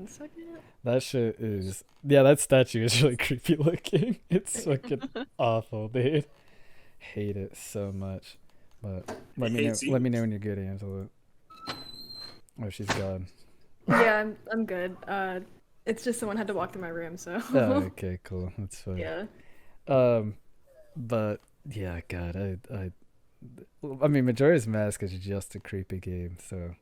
that shit is that statue is really creepy looking. It's fucking awful, dude. Hate it so much. But let me know when you're good, Angela. Oh, she's gone. Yeah, I'm good. It's just someone had to walk through my room, so. Oh, okay, cool. That's fine. Yeah. But yeah, God, I mean, Majora's Mask is just a creepy game, so.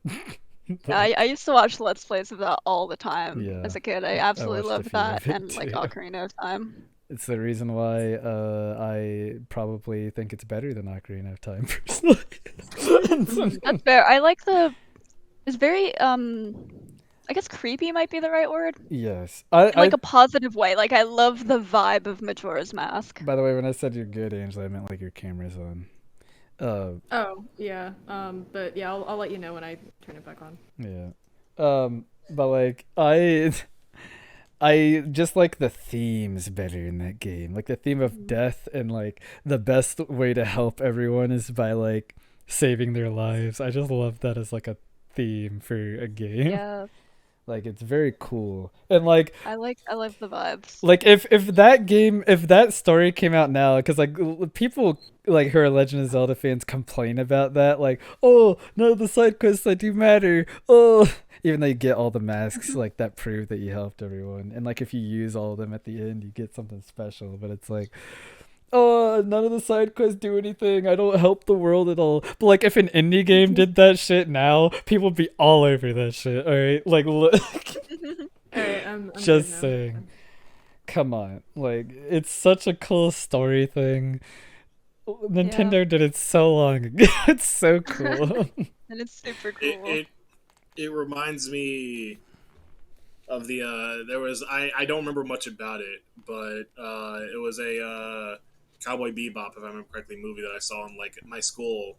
I used to watch Let's Plays of that all the time Yeah. as a kid. I absolutely watched a loved few that of it and like too. Ocarina of Time. It's the reason why I probably think it's better than Ocarina of Time, personally. That's fair. I like it's very I guess creepy might be the right word. Yes. In like a positive way. Like I love the vibe of Majora's Mask. By the way, when I said you're good, Angela, I meant like your camera's on. Oh, yeah. But yeah, I'll let you know when I turn it back on. Yeah. But like I just like the themes better in that game. Like the theme of death and like the best way to help everyone is by like saving their lives. I just love that as like a theme for a game. Yeah. Like it's very cool. And like I like the vibes. like if that story came out now, because like people like who are Legend of Zelda fans complain about that, like, oh no, the side quests that do matter, oh, even though you get all the masks like that prove that you helped everyone, and like if you use all of them at the end you get something special. But it's like oh, none of the side quests do anything. I don't help the world at all. But like, if an indie game did that shit now, people would be all over that shit. All right, like, look. Alright, I'm Just good now. saying. Come on, like, it's such a cool story thing. Nintendo did it so long ago. It's so cool. And it's super cool. It reminds me of the there was I don't remember much about it, but it was a Cowboy Bebop, if I remember correctly, movie that I saw in like my school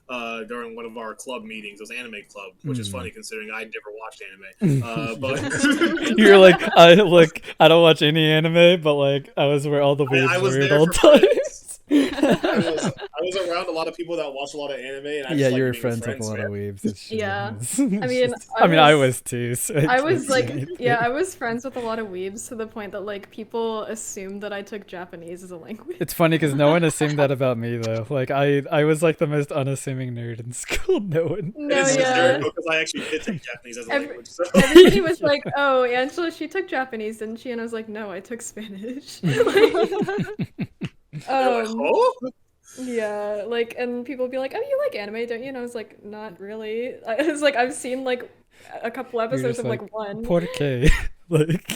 during one of our club meetings. It was anime club, which is funny considering I never watched anime. But You're like, I don't watch any anime, but like I was where all the weebs I was were at there all for times. I was around a lot of people that watch a lot of anime, and I Yeah, just you were like being friends with a lot man. of weebs. It's true. Yeah. It's I mean, just- I was too. So I can't was say like, anything. yeah, I was friends with a lot of weebs to the point that like people assumed that I took Japanese as a language. It's funny because no one assumed that about me though. Like I was like the most unassuming nerd in school. No one. No, It's yeah. hysterical because I actually did take Japanese as a language. So. Everybody was like, "Oh, Angela, she took Japanese, didn't she?" And I was like, "No, I took Spanish." Oh? Yeah, like, and people would be like, "Oh, you like anime, don't you?" And I was like, "Not really." I was like, "I've seen like a couple You're episodes just of like one." Por qué? Like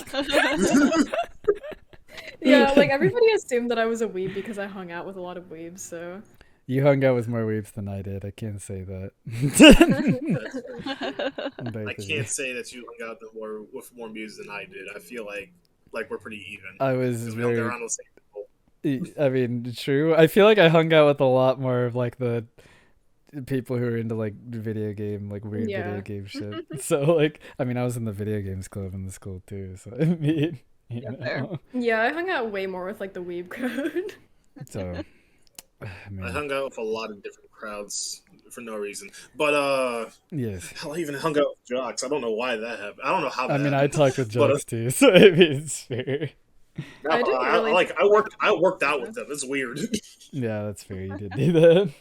Yeah, like everybody assumed that I was a weeb because I hung out with a lot of weebs. So you hung out with more weebs than I did. I can't say that. I can't say that you hung out with more music than I did. I feel like we're pretty even. I was Because we hung very. around the same people. I mean, true. I feel like I hung out with a lot more of like the people who are into like video game, like weird video game shit. So like, I mean, I was in the video games club in the school too. So I mean, you fair. know. yeah, I hung out way more with like the weeb crowd. So, I man, hung out with a lot of different crowds for no reason. But yes. hell, I even hung out with jocks. I don't know why that happened. I don't know how that I mean, I happened. talked with But, jokes too, so I mean, it's fair. No, I didn't really I worked out with them. It's weird. Yeah, that's fair. You did do that.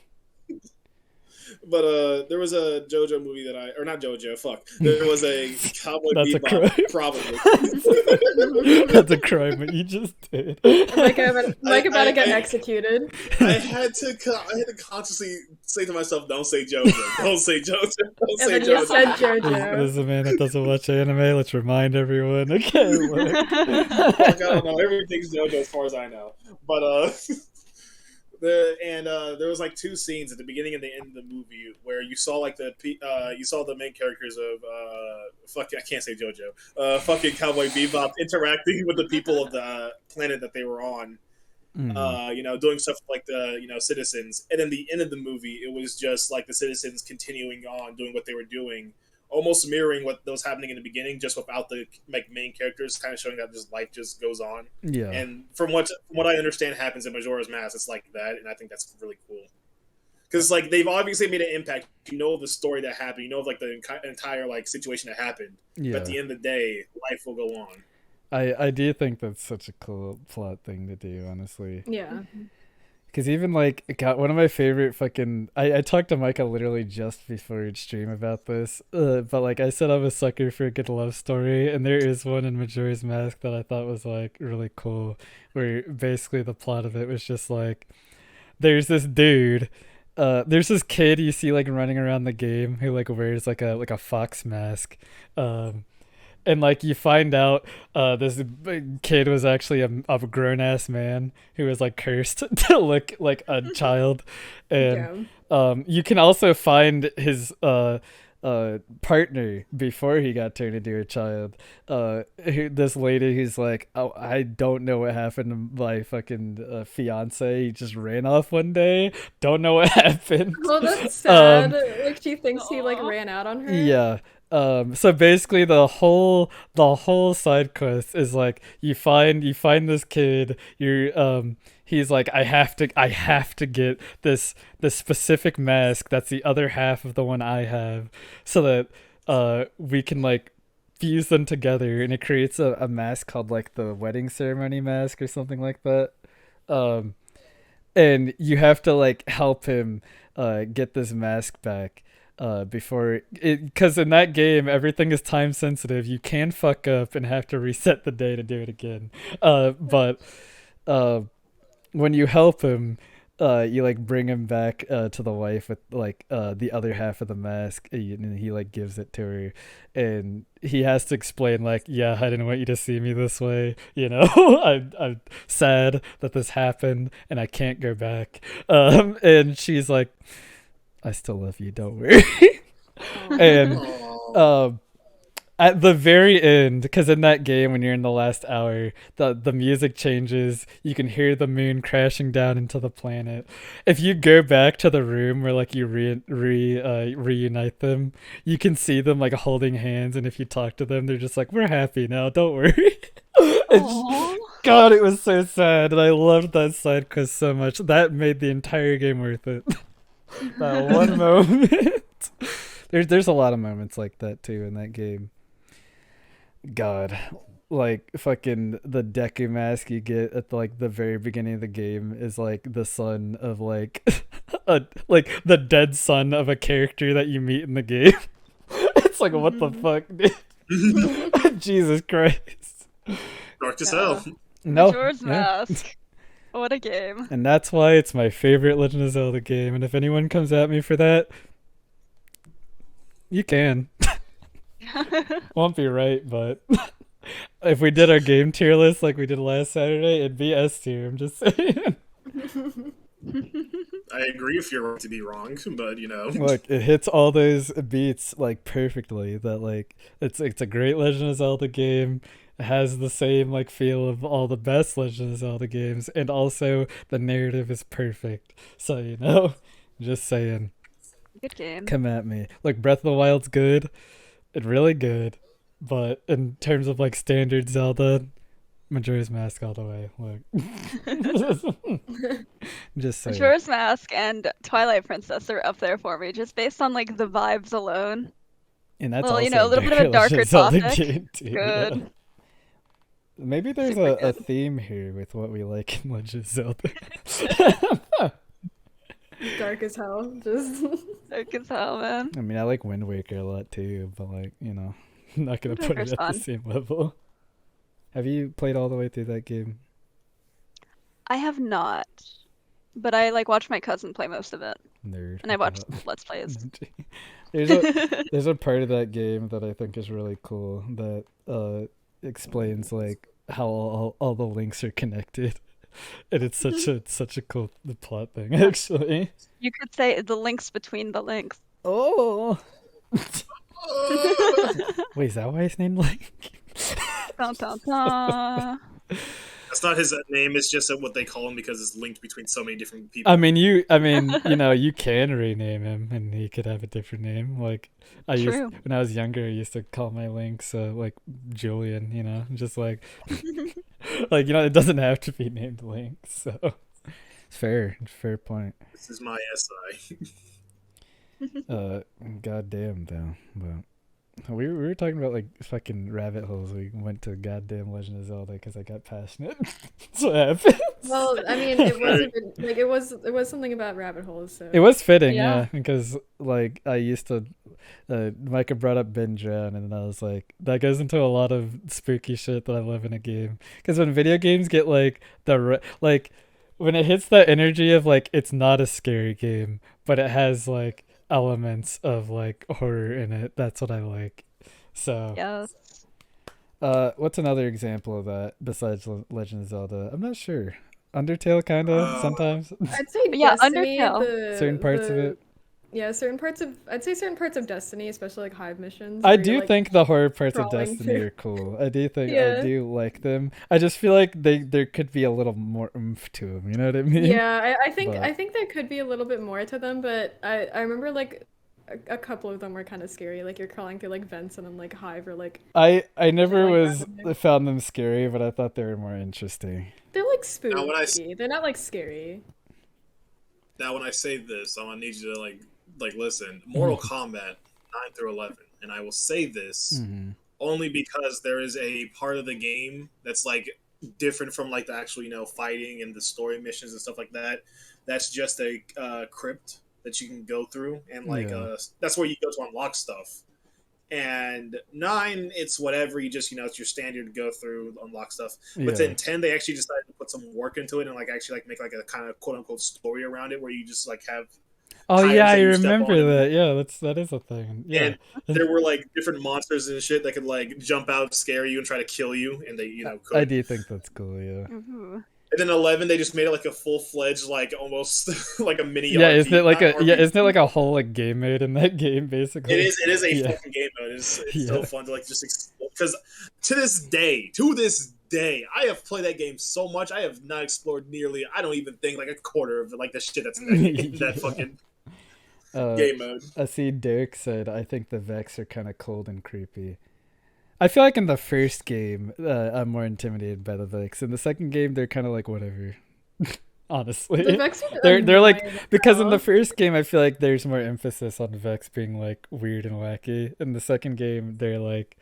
But there was a JoJo movie that or not JoJo, fuck. There was a Cowboy That's a Bebop, crime. probably. That's a crime what you just did. Like about to get I- executed. I had to consciously say to myself, "Don't say JoJo. Don't say JoJo. Don't And say then you said JoJo." JoJo. This is a man that doesn't watch anime. Let's remind everyone. Okay, look. Like, I don't know. Everything's JoJo as far as I know. But there was like two scenes at the beginning and the end of the movie where you saw like you saw the main characters of I can't say JoJo, fucking Cowboy Bebop interacting with the people of the planet that they were on. Doing stuff like the citizens, and then the end of the movie, it was just like the citizens continuing on doing what they were doing, almost mirroring what was happening in the beginning, just without the like main characters, kind of showing that just life just goes on. Yeah. And from what I understand happens in Majora's Mask, it's like that, and I think that's really cool. Because like they've obviously made an impact. You know the story that happened. You know of like the entire like situation that happened. Yeah. But at the end of the day, life will go on. I do think that's such a cool plot thing to do, honestly. Yeah. Because even like, God, one of my favorite fucking. I talked to Micah literally just before each stream about this. But like I said, I'm a sucker for a good love story, and there is one in Majora's Mask that I thought was like really cool, where basically the plot of it was just like, there's this dude. There's this kid you see like running around the game who like wears like a fox mask. And like you find out this kid was actually a grown ass man who was like cursed to look like a child, and you can also find his partner before he got turned into a child. This lady who's like, oh, I don't know what happened to my fucking fiance. He just ran off one day. Don't know what happened. Well, that's sad. Like she thinks he like Aw. ran out on her. Yeah. So basically the whole side quest is like you find this kid, he's like, I have to get this specific mask that's the other half of the one I have, so that we can like fuse them together, and it creates a mask called like the wedding ceremony mask or something like that. And you have to like help him get this mask back. Before it, because in that game everything is time sensitive. You can fuck up and have to reset the day to do it again. But when you help him, you like bring him back to the wife with like the other half of the mask, and he like gives it to her, and he has to explain like, yeah, I didn't want you to see me this way, you know. I'm sad that this happened and I can't go back. And she's like, I still love you, don't worry. And at the very end, because in that game, when you're in the last hour, the music changes. You can hear the moon crashing down into the planet. If you go back to the room where like you reunite them, you can see them like holding hands, and if you talk to them, they're just like, "We're happy now, don't worry." God, it was so sad, and I loved that side quest so much. That made the entire game worth it. That one moment. There's a lot of moments like that too in that game. God, like fucking the Deku mask you get at like the very beginning of the game is like the son of like like the dead son of a character that you meet in the game. It's like, what the fuck, dude? Jesus Christ. Dark as hell. No. Majora's Mask. What a game. And that's why it's my favorite Legend of Zelda game. And if anyone comes at me for that, you can. Won't be right, but if we did our game tier list like we did last Saturday, it'd be S tier. I'm just saying. I agree if you're right to be wrong, but you know. Look, it hits all those beats like perfectly. That like it's a great Legend of Zelda game. It has the same like feel of all the best Legend of Zelda games, and also the narrative is perfect. So you know, just saying. Good game. Come at me. Like Breath of the Wild's good. It's really good, but in terms of like standard Zelda, Majora's Mask all the way. Look, just saying. Majora's Mask and Twilight Princess are up there for me, just based on like the vibes alone. And that's Well, also you know, a little bit of a darker Zelda topic. game too, Good. yeah. Maybe there's Super a good. theme here with what we like in Legend of Zelda. Dark as hell. Just Dark as hell, man. I mean, I like Wind Waker a lot too, but like, you know, I'm not gonna Wind put Waker's it at the fun. same level. Have you played all the way through that game? I have not, but I like watched my cousin play most of it, Nerd. and I watched Shut up. Let's Plays. There's a part of that game that I think is really cool that explains like how all the links are connected. And it's such a cool plot thing, actually. You could say the links between the links. Oh. Wait, is that why his name Link? Dun, dun, dun. That's not his name. It's just what they call him because it's linked between so many different people. I mean, you know, you can rename him, and he could have a different name. Like True. when I was younger, I used to call my links like Julian. You know, just like like, you know, it doesn't have to be named Link. So it's fair point. This is my SI. Goddamn though, but. We were talking about like fucking rabbit holes. We went to goddamn Legend of Zelda because I got passionate. That's what happened. well, I mean, it wasn't like it was something about rabbit holes. So It was fitting, Yeah. yeah, because like I used to, Micah brought up binge around, and I was like, that goes into a lot of spooky shit that I love in a game. Because when video games get like like when it hits that energy of like it's not a scary game, but it has like elements of like horror in it. That's what I like. So Yes. what's another example of that besides Legend of Zelda? I'm not sure. Undertale kind of sometimes. I'd say Yeah, Destiny. Undertale. Certain parts of it. Yeah, I'd say certain parts of Destiny, especially like Hive missions. I where you're, do like, think the horror parts of crawling Destiny through- are cool. I do think I Yeah. do like them. I just feel like there could be a little more oomph to them. You know what I mean? Yeah, I think But- there could be a little bit more to them, but I remember like a couple of them were kind of scary. Like you're crawling through like vents and then like Hive or like I never like was that. found them scary, but I thought they were more interesting. they're like spooky. Now, when I They're not like scary. Now, when I say this, I'm gonna need you to like listen. Mortal Kombat 9 through 11, and I will say this only because there is a part of the game that's like different from like the actual fighting and the story missions and stuff like that. That's just a crypt that you can go through, and like Yeah. that's where you go to unlock stuff. And 9, it's whatever. You just, it's your standard go through, unlock stuff. Yeah. But then 10, they actually decided to put some work into it and like actually like make like a kind of quote unquote story around it, where you just like have. Oh tires yeah, that I you step remember on. that. Yeah, that is a thing. Yeah. And there were like different monsters and shit that could like jump out, scare you, and try to kill you, and they could. I do think that's cool. Yeah. Ooh. And then 11, they just made it like a full fledged, like almost like a mini. Yeah, RP, isn't it like not RP. isn't it like a whole like game mode in that game basically? It is a Yeah. fucking game mode. It's Yeah. so fun to like just explore. Because to this day, I have played that game so much. I have not explored nearly. I don't even think like a quarter of like the shit that's in that fucking game mode. I see Derek said, I think the Vex are kind of cold and creepy. I feel like in the first game, I'm more intimidated by the Vex. In the second game, they're kind of like whatever. Honestly, The Vex are they're like annoying, because in though. the first game, I feel like there's more emphasis on Vex being like weird and wacky. In the second game, they're like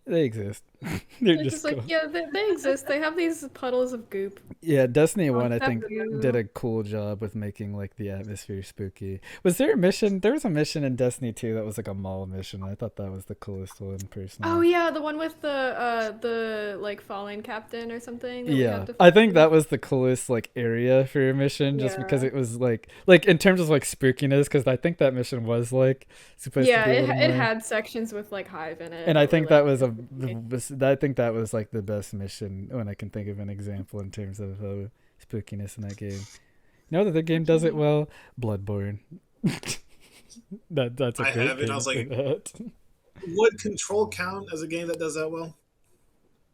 they exist. They're They're just just like, cool. yeah, they exist. They have these puddles of goop. Yeah, Destiny 1, I that think, blue. did a cool job with making, like, the atmosphere spooky. Was there a mission? There was a mission in Destiny 2 that was, like, a mall mission. I thought that was the coolest one, personally. Oh yeah, the one with the like fallen captain or something. that we Yeah, had to I think find. that was the coolest, like, area for a mission, just because Yeah. it was, like, in terms of, like, spookiness, because I think that mission was, like, supposed Yeah, to be a it, little it more... had sections with like Hive in it. And I that were, think like, that I think that was like the best mission when I can think of an example in terms of spookiness in that game. You know, the other game does it well. Bloodborne. That's a I great have it. game I was like, for that. would Control count as a game that does that well?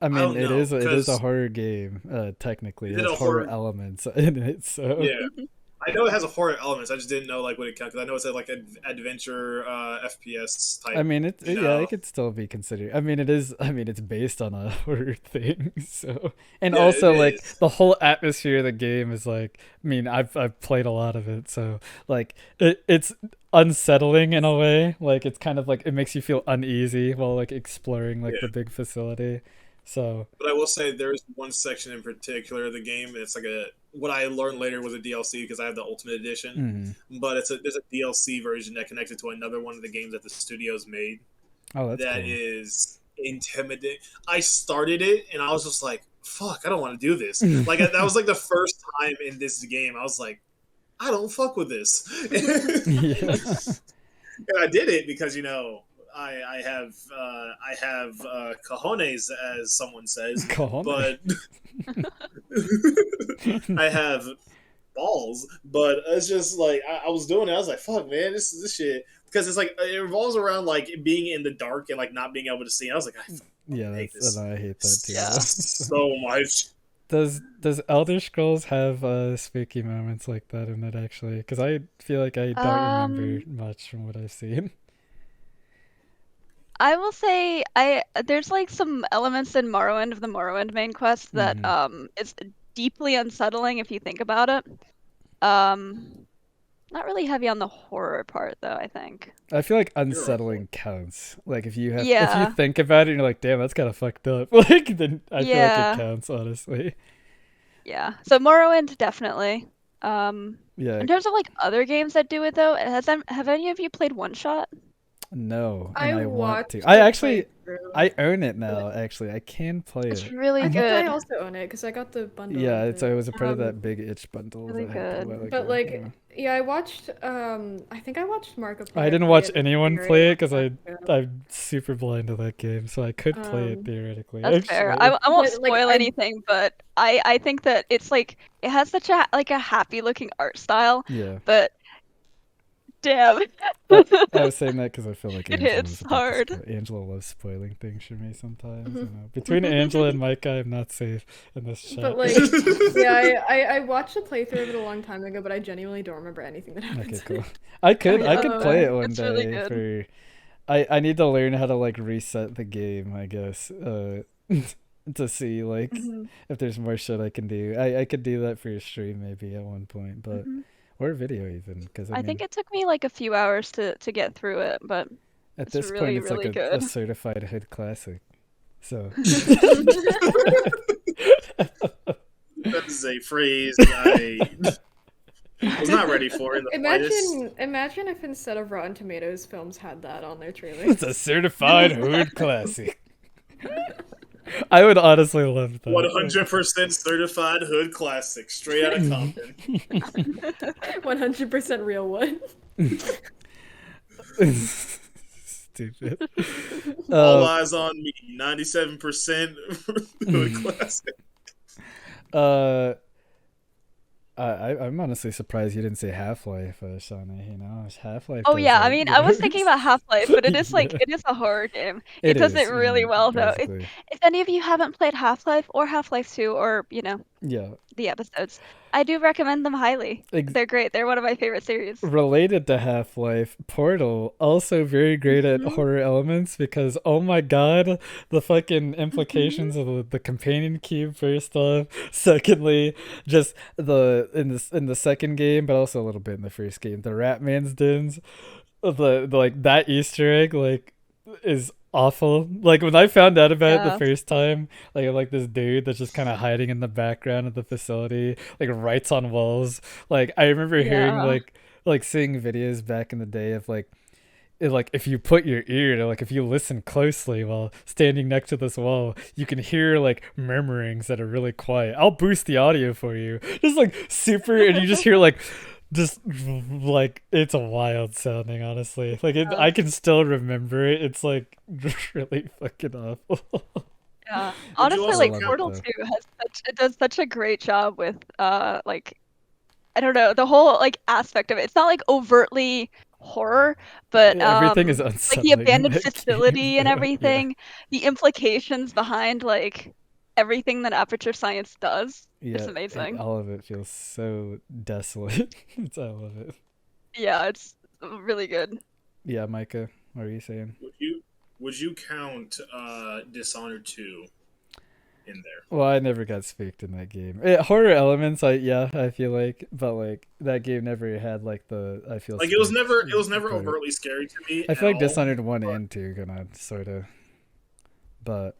I mean, don't it know, is a 'cause- horror game. Technically, Is it it has a horror horror- elements in it. So Yeah. I know it has a horror elements. I just didn't know like what it counts, because I know it's like an adventure FPS type. I mean, No. it could still be considered. I mean, it is. I mean, it's based on a horror thing. So, and Yeah, also it like is. the whole atmosphere of the game is like. I mean, I've played a lot of it, so like it's unsettling in a way. Like it's kind of like it makes you feel uneasy while like exploring like the big facility. So But I will say there's one section in particular of the game. It's like what I learned later was a DLC, because I have the Ultimate Edition. But there's a DLC version that connected to another one of the games that the studios made. oh, that's That cool. is intimidating. I started it and I was just like, "Fuck, I don't want to do this." Like that was like the first time in this game I was like, "I don't fuck with this." Yeah. And I did it because I have cojones, as someone says, Cojones. but I have balls. But it's just like I was doing it. I was like, "Fuck, man, this shit." Because it's like it revolves around like being in the dark and like not being able to see. And I was like, Yeah, hate this. I hate that too. Yeah. so much. Does Elder Scrolls have spooky moments like that in it actually? Because I feel like I don't remember much from what I've seen. I will say there's like some elements in Morrowind of the Morrowind main quest that is deeply unsettling if you think about it. Not really heavy on the horror part though, I think. I feel like unsettling counts. Like if you Yeah. if you think about it, and you're like, damn, that's kind of fucked up. Like then I feel like Yeah. it counts, honestly. Yeah. So Morrowind definitely. Yeah. In terms of like other games that do it though, have any of you played One Shot? No, I and I want watched to. it I actually playthrough. I own it now. Actually, I can play It's it. really I think good. I also own it because I got the bundle. Yeah, with it's it. it was a part of Um, that big itch bundle. really that happened a good. while But ago, like, yeah. yeah, I watched. I think I watched Marco. play I it didn't play watch it anyone very play it long because time ago. I'm super blind to that game, so I could play it theoretically. That's fair. actually. I won't But, like, spoil I- anything, but I think that it's like it has such a like a happy looking art style, Yeah, but damn. I was saying that because I feel like It Angela hits was about to hard. Angela loves spoiling things for me sometimes. Mhm. You know. Between Angela and Micah, I'm not safe in this chat. But like, yeah, I watched a playthrough of it a long time ago, but I genuinely don't remember anything that happens. Okay, cool. I could Yeah. play it one It's day really good. for. I need to learn how to like reset the game, I guess, to see like Mhm. if there's more shit I can do. I could do that for a stream maybe at one point, but Mhm. or video even because I think it took me like a few hours to get through it, but at it's this point really, it's really like a good. certified hood classic. So That is a phrase I Was not ready for it in the slightest. Imagine if instead of Rotten Tomatoes, films had that on their trailers. It's a certified hood classic. I would honestly love that. 100% certified hood classic, straight out of Compton. 100% real one. Stupid. All eyes on me. 97% hood classic. I'm honestly surprised you didn't say Half-Life, Shawnee. You know, Half-Life. Oh does, yeah, I like, mean, I was thinking about Half-Life, but it is like Yeah. it is a horror game. It does it is, really well though. basically. If any of you haven't played Half-Life or Half-Life 2 or, Yeah. the episodes, I do recommend them highly. They're great. They're one of my favorite series. Related to Half-Life, Portal, also very great at horror elements because, oh my god, the fucking implications of the companion cube, first off. Secondly, just in the second game, but also a little bit in the first game, the Ratman's dens, the like that Easter egg is awful. Like when I found out about it the first time, like this dude that's just kind of hiding in the background of the facility, like writes on walls. Like I remember hearing like seeing videos back in the day of like if you put your ear to if you listen closely while standing next to this wall, you can hear like murmurings that are really quiet. I'll boost the audio for you. Just like super, and you just hear just like it's a wild sounding, honestly. I can still remember it. It's like really fucking awful. Yeah, honestly, Portal 2 does such a great job with I don't know, the whole aspect of it. It's not like overtly horror, but everything is like unsettling the abandoned in that facility game, and though. everything, the implications behind everything that Aperture Science does. It's amazing. All of it feels so desolate. I love it. Yeah, it's really good. Yeah, Micah, what are you saying? Would you count Dishonored 2 in there? Well, I never got spooked in that game. Horror elements, I feel like, but that game never had I feel it was never overtly scary to me. I feel like Dishonored 1 and 2 gonna sort of, but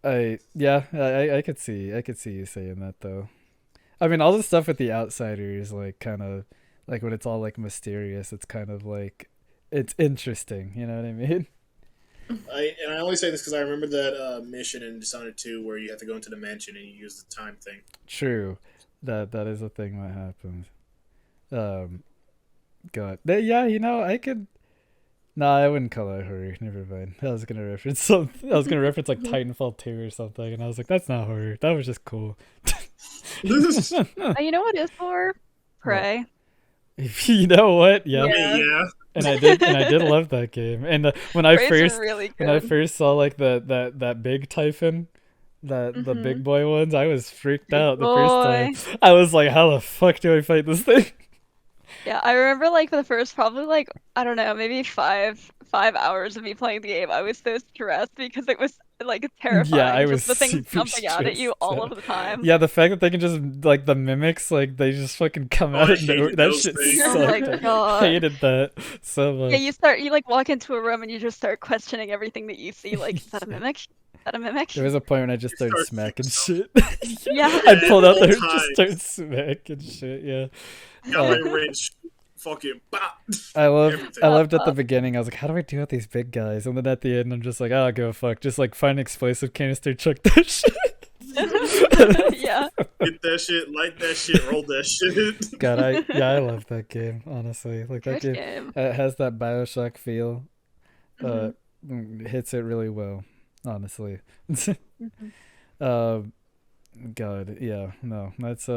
I could see you saying that though. I mean, all the stuff with the outsiders, kind of when it's all mysterious, it's kind of it's interesting. You know what I mean? I only say this because I remember that mission in Dishonored 2 where you have to go into the mansion and you use the time thing. True, that is a thing that happens. God, yeah, I could. No, I wouldn't call that horror. Never mind. I was gonna reference something. I was gonna reference Titanfall 2 or something, and I was like, that's not horror. That was just cool. You know what is horror? Prey. You know what? Yeah. Yeah. And I did love that game. And when I first saw that big Typhon, the big boy ones, I was freaked out the first time. I was like, how the fuck do I fight this thing? Yeah, I remember for the first probably I don't know, maybe five hours of me playing the game, I was so stressed because it was terrifying. Yeah, I was just the things super jumping out at you all of the time. Yeah, the fact that they can just the mimics, they just fucking come out of nowhere. That shit sucked. Oh my God. I hated that so much. Yeah, you walk into a room and you just start questioning everything that you see. Is that a mimic? Is that a mimic? There was a point when I just started smacking shit. Yeah. I pulled out there and just started smacking shit. Yeah. Got my wrench. Fucking bop. I loved at the beginning. I was like, how do I deal with these big guys? And then at the end, I'm just like, oh, go fuck. Just find an explosive canister, chuck that shit. Yeah. Hit that shit, light that shit, roll that shit. God, I love that game. Honestly, that game. It has that BioShock feel. Hits it really well. Honestly. God, yeah, no, that's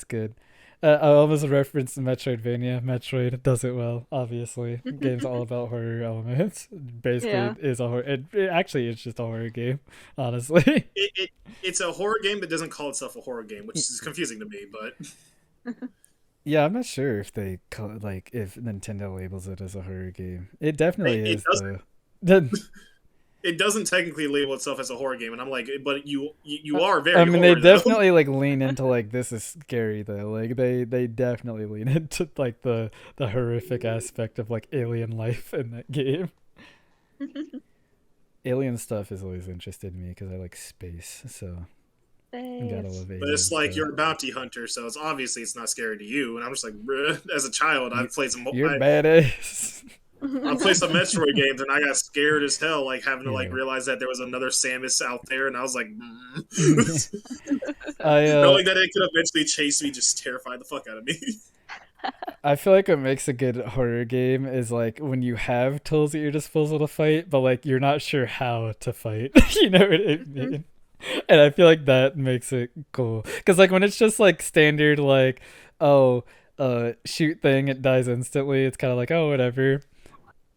good. I almost referenced Metroidvania. Metroid does it well, obviously. Game's all about horror elements. Basically, is a horror. It actually is just a horror game, honestly. It's a horror game that doesn't call itself a horror game, which is confusing to me. But yeah, I'm not sure if they call it, if Nintendo labels it as a horror game. It definitely is. It doesn't technically label itself as a horror game, and I'm like, but you are very. I mean, horror, they definitely lean into this is scary though. They definitely lean into the horrific aspect of alien life in that game. Alien stuff has always interested me because I like space. So, Gotta face. love But alien it's like stuff. you're a bounty hunter, so it's obviously it's not scary to you. And I'm just like, bruh. As a child, I've played some. You're badass. I played some Metroid games, and I got scared as hell, like having to like Yeah. realize that there was another Samus out there, and I was like, I knowing that it could eventually chase me just terrified the fuck out of me. I feel like what makes a good horror game is like when you have tools at your disposal to fight, but like you're not sure how to fight. You know what I mean? And I feel like that makes it cool. Because like when it's just like standard, like, oh, shoot thing, it dies instantly. It's kind of like, oh, whatever.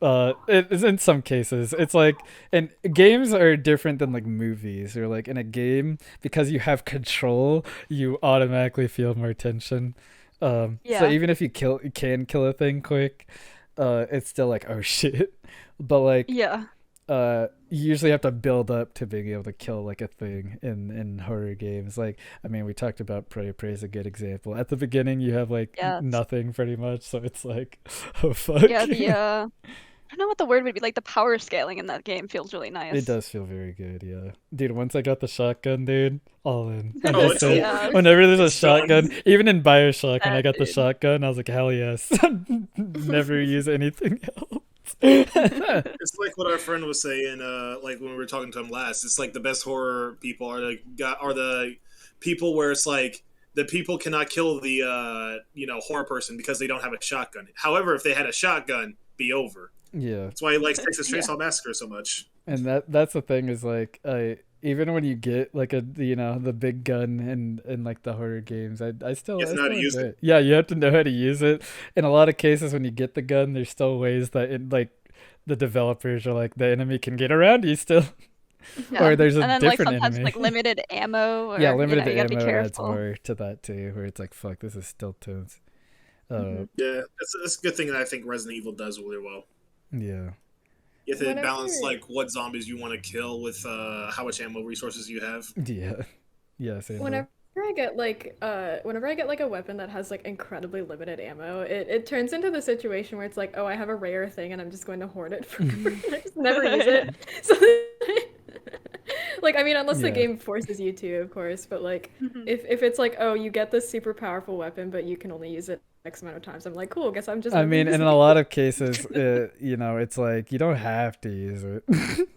It is in some cases. It's like, and games are different than like movies, or like in a game, because you have control, you automatically feel more tension. So Yeah. even if you can kill a thing quick, it's still like, oh shit. But like, Yeah. you usually have to build up to being able to kill like a thing in horror games. Like, I mean, we talked about Prey. Prey is a good example. At the beginning, you have like Yes. nothing pretty much, so it's like, oh fuck. Yeah, I don't know what the word would be. Like the power scaling in that game feels really nice. It does feel very good, yeah. Dude, once I got the shotgun, dude, all in. I'm Oh, just it's saying, Yeah. whenever there's a It's done. shotgun, even in Bioshock, when I got the Dude. shotgun, I was like, hell yes. Never use anything else. It's like what our friend was saying, like when we were talking to him last. It's like the best horror people are the people where it's like the people cannot kill the horror person because they don't have a shotgun. However, if they had a shotgun, be over. Yeah. That's why he likes Texas Chainsaw Massacre so much. And that's the thing is like even when you get like the big gun in like the horror games, I still You have to know how to use enjoy it. Yeah, you have to know how to use it. In a lot of cases, when you get the gun, there's still ways that the developers are like the enemy can get around you still, Yeah. or there's a and then different like sometimes enemy. like limited ammo. Or, Yeah, limited you gotta be ammo adds careful. more to that too, where it's like, fuck, this is still tones. Mhm. Yeah, that's a good thing that I think Resident Evil does really well. Yeah. You have to Whenever- balance like what zombies you want to kill with how much ammo resources you have. Yeah. Yeah, same. Whenever I get like a weapon that has like incredibly limited ammo, it turns into the situation where it's like, oh, I have a rare thing and I'm just going to hoard it forever. I just never use it. So like, I mean, unless the Yeah. game forces you to, of course, but like Mhm. if it's like, oh, you get this super powerful weapon but you can only use it X amount of times, I'm like, cool, guess I'm just I never mean, in using a it. lot of cases, it's like you don't have to use it.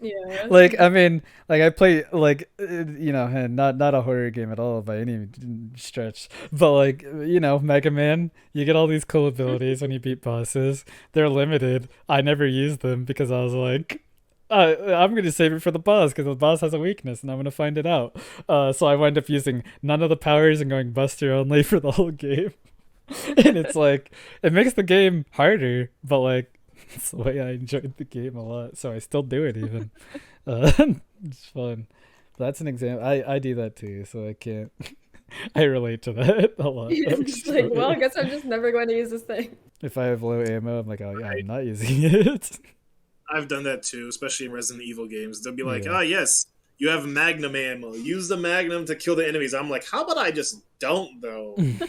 Yeah. Like, I mean, like I play like and not a horror game at all by any stretch, but like Mega Man, you get all these cool abilities when you beat bosses. They're limited. I never used them because I was like, I'm gonna save it for the boss because the boss has a weakness and I'm gonna find it out. So I wind up using none of the powers and going Buster only for the whole game. And it's like it makes the game harder, but like it's the way I enjoyed the game a lot, so I still do it even. It's fun. That's an example. I do that too, so I can't. I relate to that a lot. It's like, well, I guess I'm just never going to use this thing. If I have low ammo, I'm like, oh yeah, I'm not using it. I've done that too, especially in Resident Evil games. They'll be like, Yeah. yes, you have Magnum ammo. Use the Magnum to kill the enemies. I'm like, how about I just don't, though? And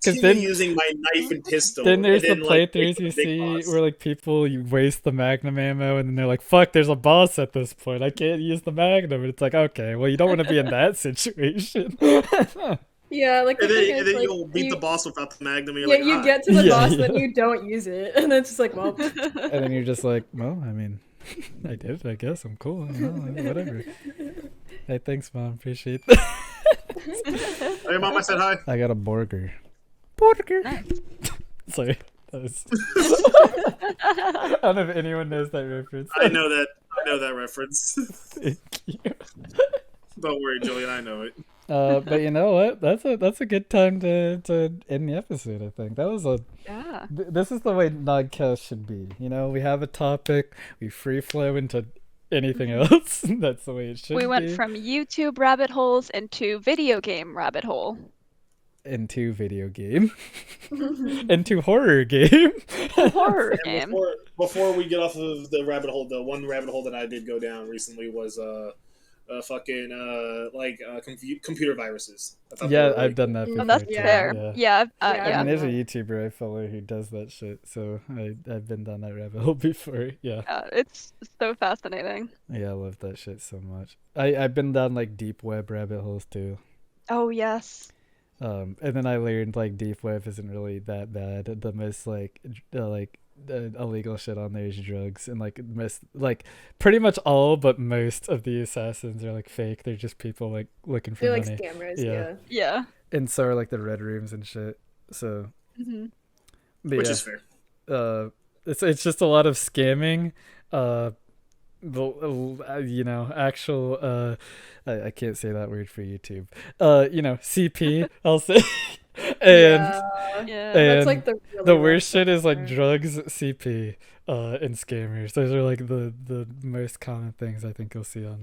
continue then- using my knife and pistol. Then there's and the like, playthroughs wait you for the big see boss. where like people you waste the Magnum ammo and then they're like, fuck, there's a boss at this point. I can't use the Magnum. And it's like, okay, well you don't want to be in that situation. Yeah, like the And thing then, is, and then like, you'll beat the boss without the Magnum. And you're Yeah, like, you get to the Yeah, boss, yeah. then you don't use it, and then it's just like, well, And then you're just like, well, I mean, I did it, I guess. I'm cool. Whatever. Hey, thanks, Mom. Appreciate that. Hey, Mom, I said hi. I got a burger. Burger. Nice. Sorry. That was... I don't know if anyone knows that reference. I know that reference. Thank you. Don't worry, Julian, I know it. But you know what? That's a good time to end the episode. I think that was Yeah. this is the way NOGcast should be. We have a topic, we free flow into anything else. That's the way it should be. We went from YouTube rabbit holes into video game rabbit hole. into video game, into horror game. Horror And game. before we get off of the rabbit hole, the one rabbit hole that I did go down recently was computer viruses. I thought they Yeah, were really I've done that Oh, before. Oh, that's too, fair. Yeah. Yeah. Yeah, I Yeah. mean, there's a YouTuber I follow who does that shit, so I've been down that rabbit hole before. Yeah, It's so fascinating. yeah, I love that shit so much. I've been down like deep web rabbit holes too. Oh yes. And then I learned like deep web isn't really that bad. The most illegal shit on there is drugs, and like most like pretty much all but most of the assassins are like fake. They're just people like looking for They're like money. scammers. Yeah. Yeah. Yeah. And so are like the red rooms and shit. So Hmm. but Which yeah, is fair. it's just a lot of scamming. You know, actual I can't say that word for YouTube. You know, CP, I'll say. And Yeah. That's and like the really the rough worst shit stuff is like there. drugs, CP, and scammers. Those are like the most common things I think you'll see on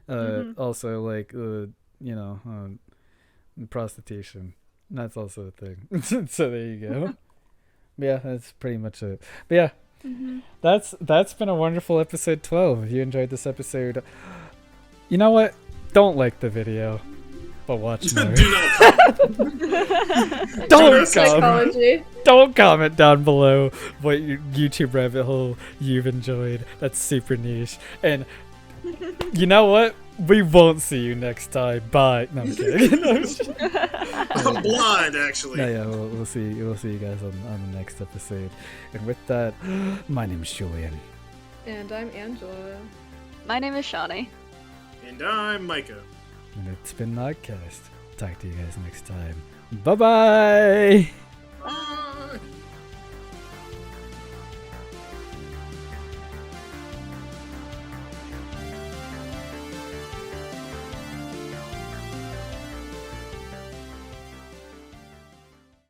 there. Also like you know, prostitution. That's also a thing. So there you go. Yeah, that's pretty much it. But yeah, that's been a wonderful episode 12. If you enjoyed this episode, you know what? Don't like the video, but watch more. Do not comment. Don't Reverse Psychology. Don't comment down below what YouTube rabbit hole you've enjoyed. That's super niche. And you know what? We won't see you next time. Bye. No, I'm kidding. No, I'm just- I'm blind, actually. No, yeah, we'll see you guys on the next episode. And with that, my name's Julian. And I'm Angela. My name is Chani. And I'm Micah. And it's been NOGcast. Talk to you guys next time. Bye bye.